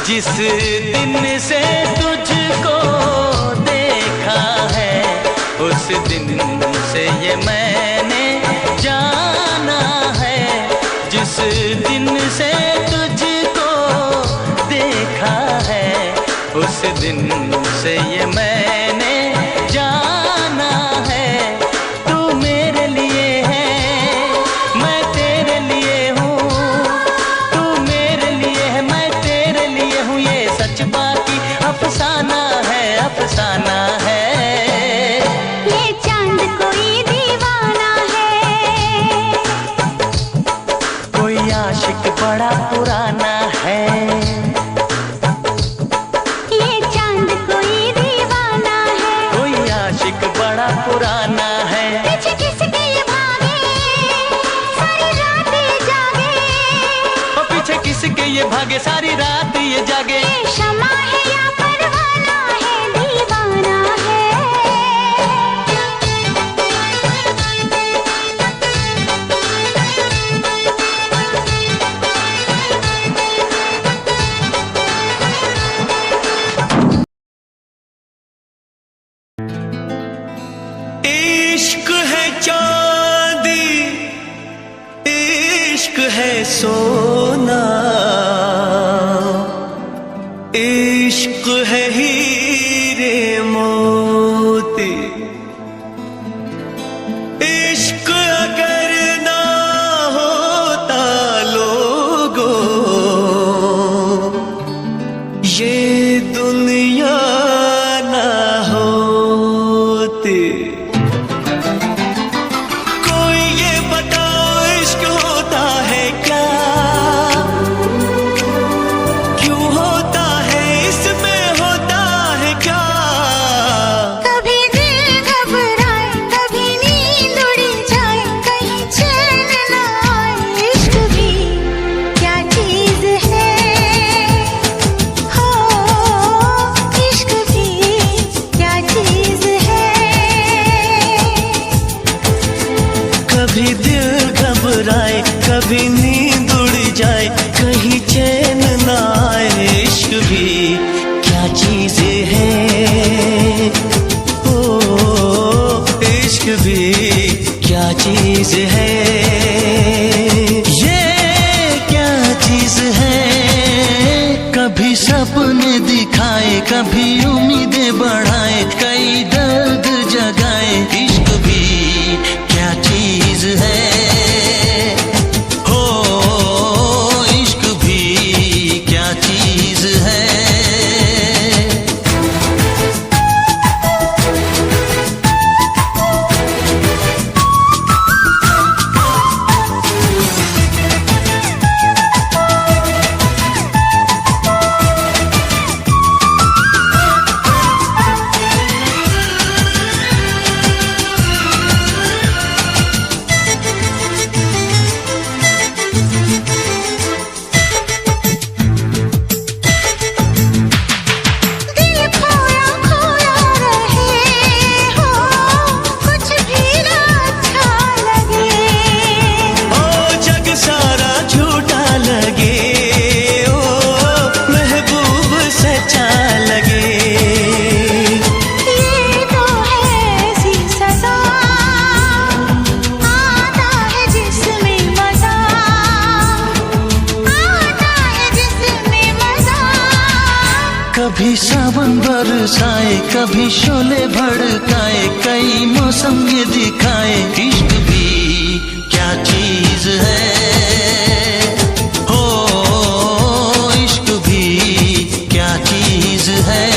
जिस दिन से तुझको देखा है उस दिन से ये मैंने जाना है। जिस दिन से तुझको देखा है उस दिन से ये मैंने जाना है। तू मेरे लिए है मैं तेरे लिए हूँ, तू मेरे लिए है मैं तेरे लिए हूँ, ये सच बाकी अफसाना है, अफसाना है। ये चांद कोई दीवाना है, कोई आशिक बड़ा पुराना है। ये चांद कोई दीवाना है, कोई आशिक बड़ा पुराना है। पीछे किसके ये भागे सारी रात ये जागे, और पीछे किसके ये भागे सारी रात ये जागे। ये शमा है या परवाना है, दीवाना है। इश्क है चांदी, इश्क है सोना, इश्क है हीरे मोती। इश्क अगर ना होता लोगों ये दुनिया ना होती। कोई ये बताओ इश्क होता है क्या, क्यों होता है, इसमें होता है क्या। कभी दिल घबराए कभी नींद उड़ जाए, कहीं चैन न आए। इश्क भी क्या चीज है, हो इश्क भी क्या चीज है। कभी दिल घबराए कभी नींद उड़ जाए, कहीं चैन ना आए। इश्क भी क्या चीज है, ओ इश्क भी क्या चीज है। ये क्या चीज है, कभी सपने दिखाए कभी उम्मीदें बढ़ाए, कई दर्द जगाए। इश्क भी क्या चीज है, हो इश्क भी क्या चीज है। दिल खोया खोया रहे हो, कुछ भी ना अच्छा लगे। ओ जग सारा झूठा लगे, ओ महबूब सच्चा लगे। ये तो है ऐसी सजा, आता है जिसमें मजा, आता है जिसमें मजा। कभी सावन बरसाए कभी शोले भड़काए, कई मौसम ये दिखाए। इश्क भी क्या चीज है, हो इश्क भी क्या चीज है।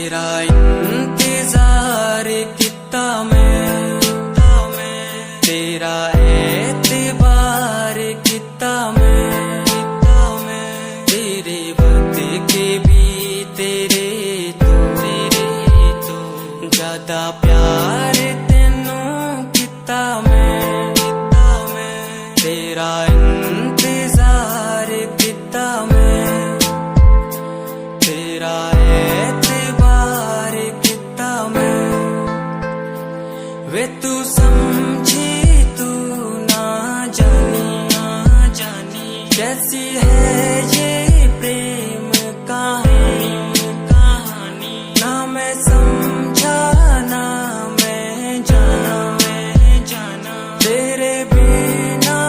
तेरा इंतजार कितना मैं, तेरा एतबार कितना मैं, तेरे वक्त के भी तेरे तो ज्यादा प्यार तेनू कितना मैं, तेरा इंतजार कितना मैं, तेरा एतबार कितना मैं। वे तू समझी तू ना जानी कैसी है ये प्रेम कहानी, ना मैं समझा ना मैं जाना, तेरे बिना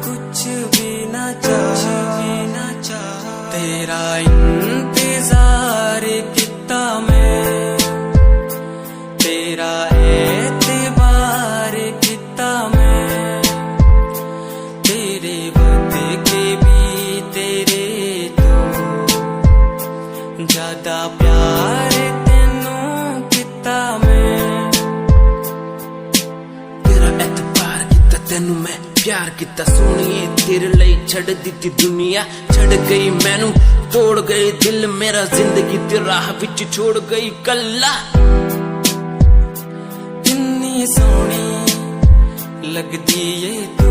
कुछ भी ना चाह, तेरा इंतजार कितना मैं, तेरा एतबार कितना मैं, तेरे वक्त के भी तेरे तो ज्यादा प्यार तेनू कितना मैं। तेरा एतबार किता तेनू मैं प्यार किता सोनिए, तेरे लिए छड़ दिती दुनिया, छड़ गई मैनू तोड़ गई दिल मेरा, जिंदगी ते राह विच छोड़ गई कल्ला। कितनी सोहनी लगदी ए तू,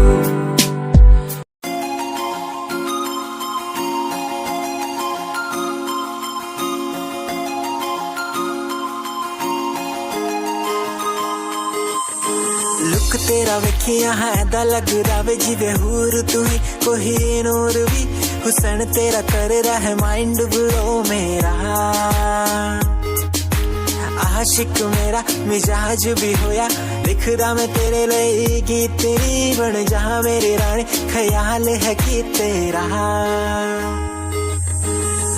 लुक तेरा वेखिया है दा लगदा वे जिवे हूर तू ही कोई नूर भी, हुसन तेरा कर रहा है माइंड ब्लो मेरा, आशिक मेरा मिजाज भी होया, लिखदा मैं तेरे लिए गीत तेरी बन जा मेरी रानी, ख्याल है कि तेरा।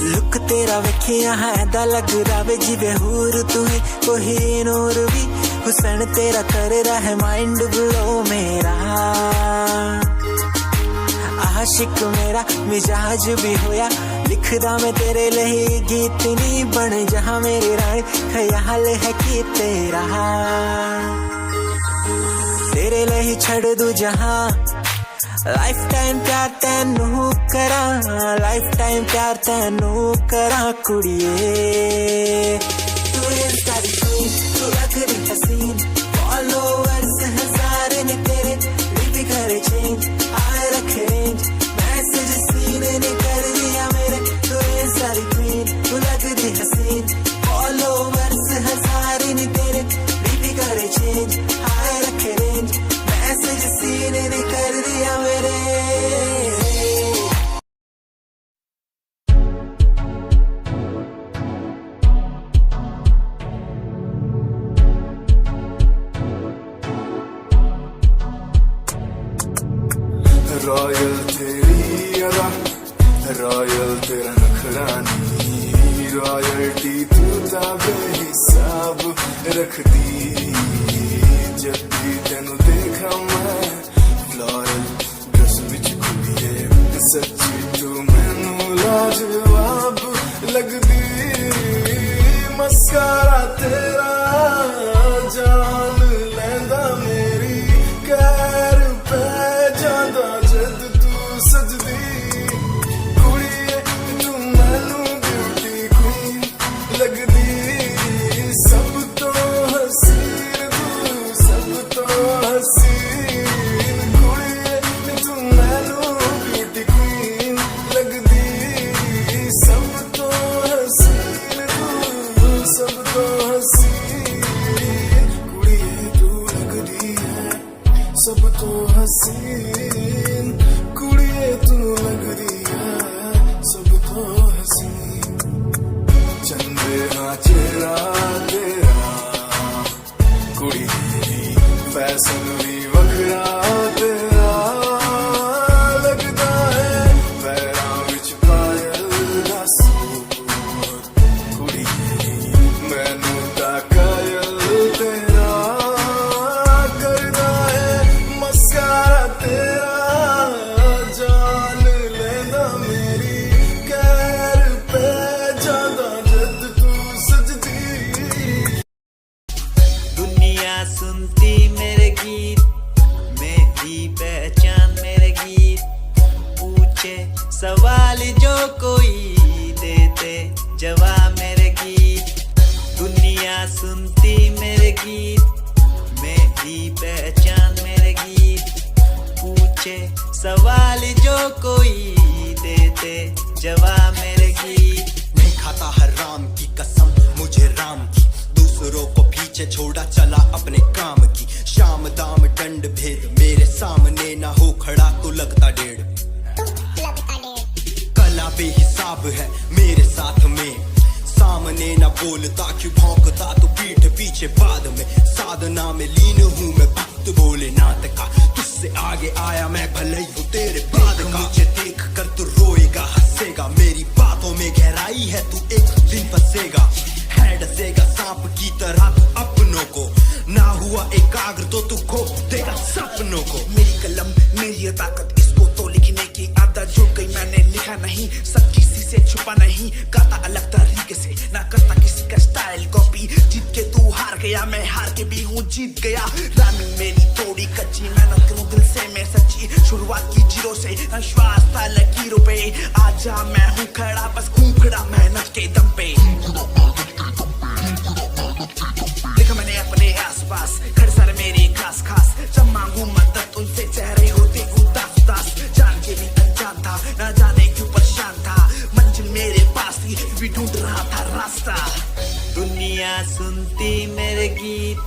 लुक तेरा वेखिया है दा लगदा वे जिवे हूर तू ही कोई नूर भी, हुसन तेरा कर रहा है माइंड ब्लो मेरा, आशिक मेरा मिजाज भी होया, लिखदा मैं तेरे लिए गीत नी बन जहाँ मेरी रानी, ख्याल है कि तेरा। तेरे लिए छड़ दू जहाँ, लाइफ टाइम प्यार तेनू करा, लाइफ टाइम प्यार तेनू करा कुड़िए, तू इंस्टा दी क्वीन, तू लगदी हसीन, फॉलोअर्स हजार ने तेरे, लिपि करे चेंज आए रखे रेंज, मैसेज सीन ने कर दिया मेरे, तू इंस्टा दी क्वीन, तू लगदी हसीन, फॉलोअर्स हजार ने तेरे, लिपि करे चेंज आए रखे रेंज, मैसेज सीन ने कर दिया मेरे। रॉयल तेरी अदा, रॉयल तेरा नखरानी, रॉयल्टी तू ता बेहिसाब रखदी, जब भी तेनू देखा मैं फ्लोरल ड्रेस विच कुड़िए, सच्ची तू मैनू लाजवाब लगदी, मस्कारा तेरा जान लैंदा मेरी, कैर पै जांदा जद तू सजदी, कुड़िए तू मैनू ब्यूटी क्वीन लगदी, सब तो हसीन तू सब तो हसीन, कुड़िए तू मैनू ब्यूटी क्वीन लगदी, सब तो हसीन तू सब तो हसीन। सवाल जो कोई देते जवाब मेरे गीत, दुनिया सुनती मेरे गीत, मेरी पहचान मेरे गीत, पूछे सवाल जो कोई देते जवाब मेरे गीत। नहीं खाता हराम की कसम मुझे राम की, दूसरों को पीछे छोड़ा चला अपने काम की, शाम दाम दंड भेद मेरे सामने ना हो खड़ा तो लगता डेढ़, कला बेहिसाब है मेरे साथ में, सामने ना बोलता क्यों भौंकता तो पीठ पीछे बाद में, साधना में लीन हूँ मैं भक्त भोलेनाथ का, तुझसे आगे आया मैं भले ही हूँ तेरे बाद का, मुझे देख कर तू रोएगा हंसेगा, मेरी बातों में गहराई है तू एक दिन फंसेगा, है डसेगा सांप की तरह तू अपनों को, ना हुआ एकाग्र तो तू खो देगा सपनों को। मेरी कलम मेरी ताकत, इसको तो लिखने की आदत जुड़ गई, मैंने लिखा नहीं सब किसी से छुपा नहीं, गाता अलग तरीके से ना करता किसी का स्टाइल कॉपी, जीत के तू हार गया मैं हार के भी हूँ जीत गया, रामी मेरी थोड़ी कच्ची, मेहनत करूँ दिल से मैं सच्ची, शुरुआत की जीरो से श्वास था लकीरों पे, आजा मैं हूँ खड़ा बस खून खड़ा मेहनत के दम पे, देखा मैंने अपने आसपास खड़े सारे मेरे खास खास, जब मांगू मदद उनसे चेहरे होते उदास उदास, जान के भी अनजान था ना जाने क्यों परेशान था, मंजिल मेरे पास थी भी ढूंढ रहा था रास्ता, दुनिया सुनती मेरे गीत,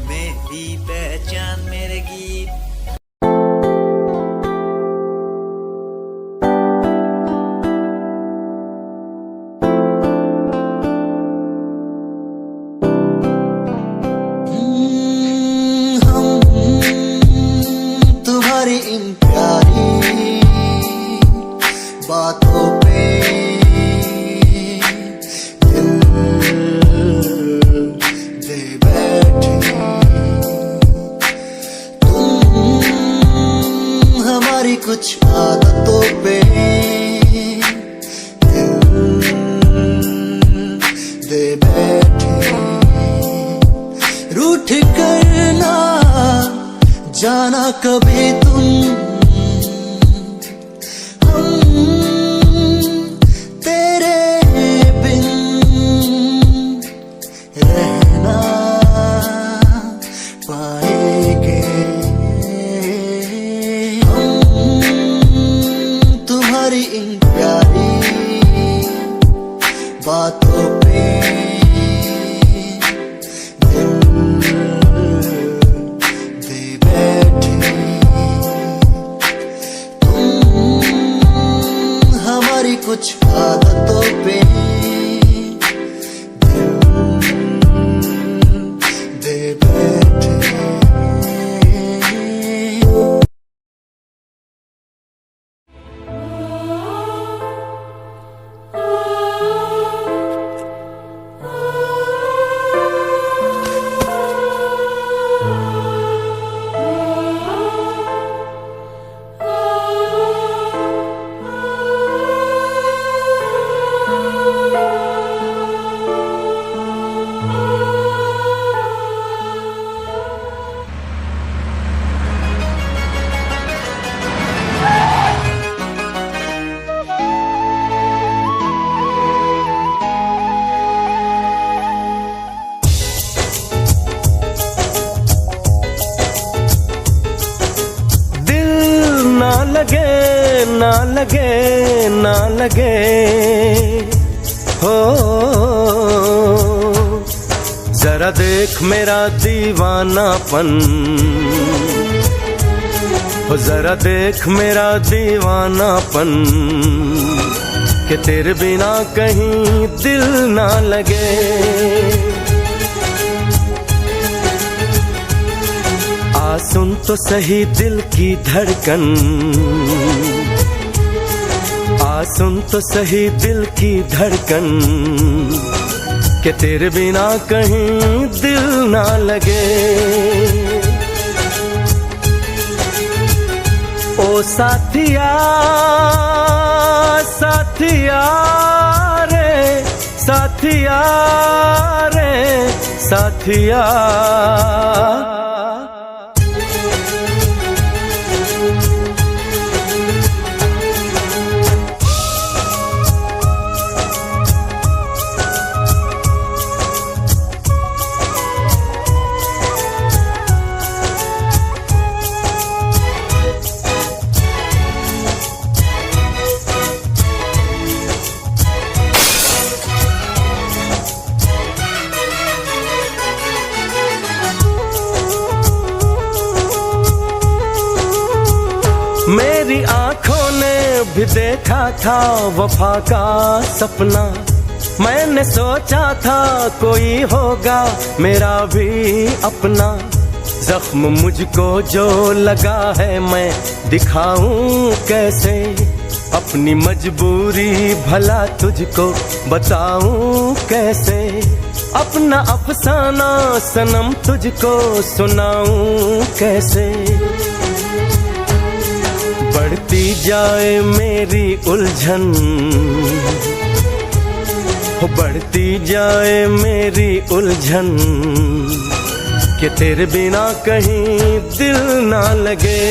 मेरी पहचान मेरे गीत। तुम्हारी इन प्यारी बातों पे दिल दे बैठे, तुम हमारी कुछ आदतों पे दिल दे बैठे, रूठ करना जाना कभी तुम, हम तेरे बिन रहना पाएंगे, हम तुम्हारी इन प्यारी बातों पे कुछ आदतों पे दे बैठे। ना लगे ना लगे हो, जरा देख मेरा दीवानापन, हो जरा देख मेरा दीवानापन, कि तेरे बिना कहीं दिल ना लगे। आ सुन तो सही दिल की धड़कन, आ सुन तो सही दिल की धड़कन, कि तेरे बिना कहीं दिल ना लगे। ओ साथिया साथिया रे, साथिया रे साथिया, भी देखा था वफा का सपना, मैंने सोचा था कोई होगा मेरा भी अपना। जख्म मुझको जो लगा है मैं दिखाऊं कैसे, अपनी मजबूरी भला तुझको बताऊं कैसे। अपना अफसाना सनम तुझको सुनाऊं कैसे। बढ़ती जाए मेरी उलझन, बढ़ती जाए मेरी उलझन, कि तेरे बिना कहीं दिल ना लगे।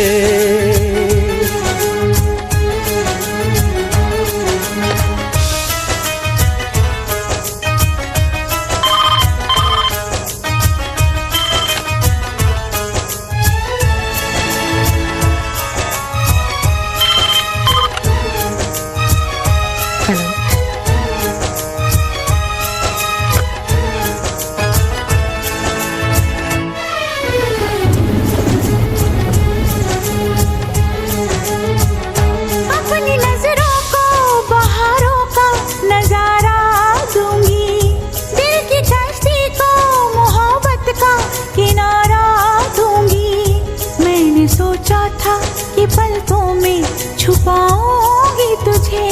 छुपाऊंगी तुझे,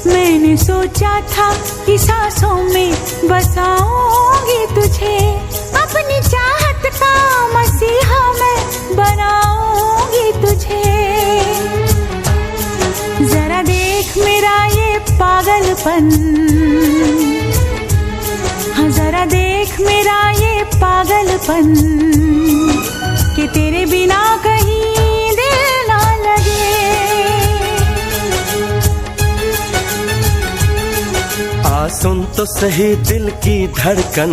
मैंने सोचा था कि सांसों में बसाऊंगी तुझे। अपनी चाहत का मसीहा मैं बनाऊंगी तुझे। जरा देख मेरा ये पागलपन, हाँ जरा देख मेरा ये पागलपन, कि तेरे बिना कहीं दिल ना लगे। आ सुन तो सही दिल की धड़कन,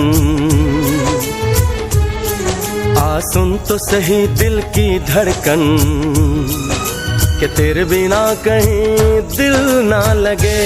आ सुन तो सही दिल की धड़कन, कि तेरे बिना कहीं दिल ना लगे।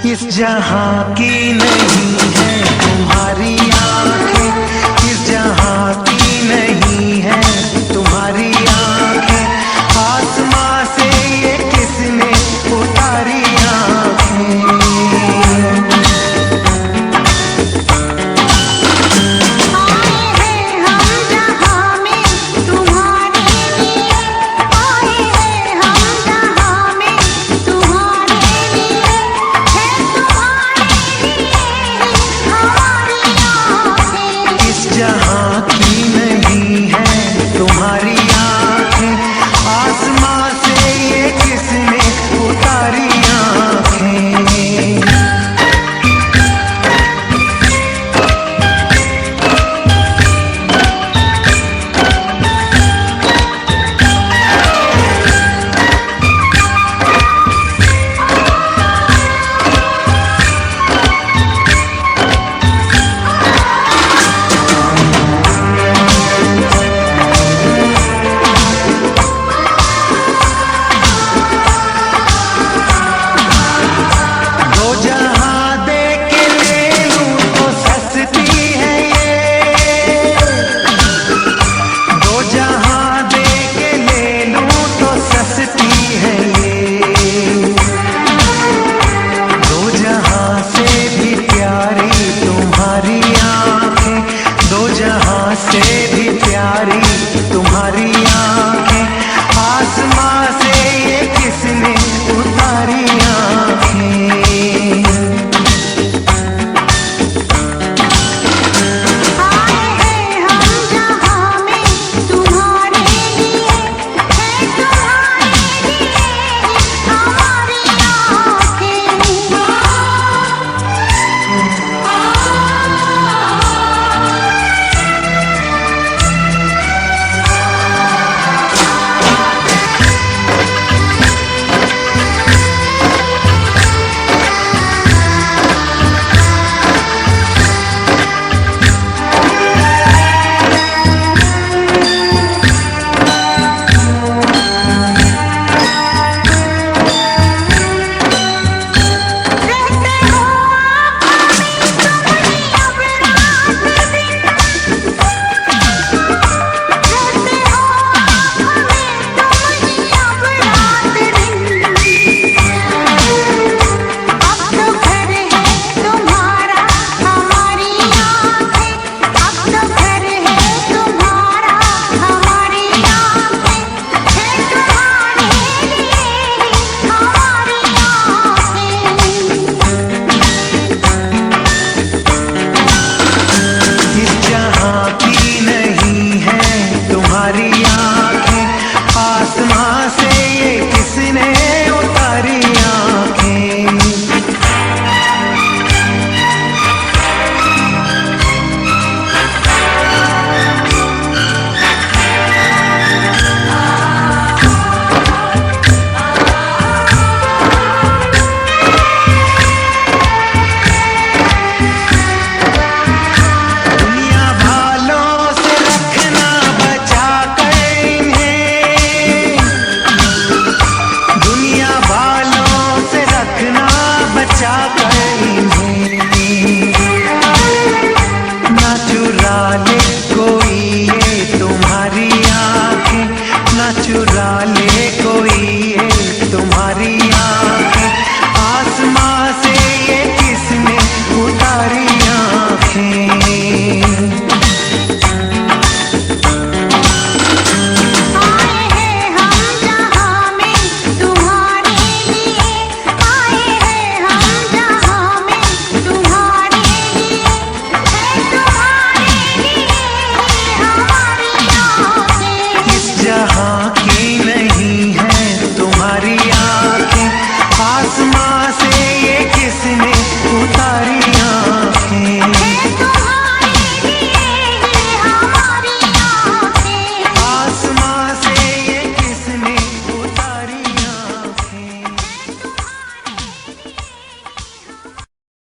इस जहां की नहीं है तुम्हारी आँखें,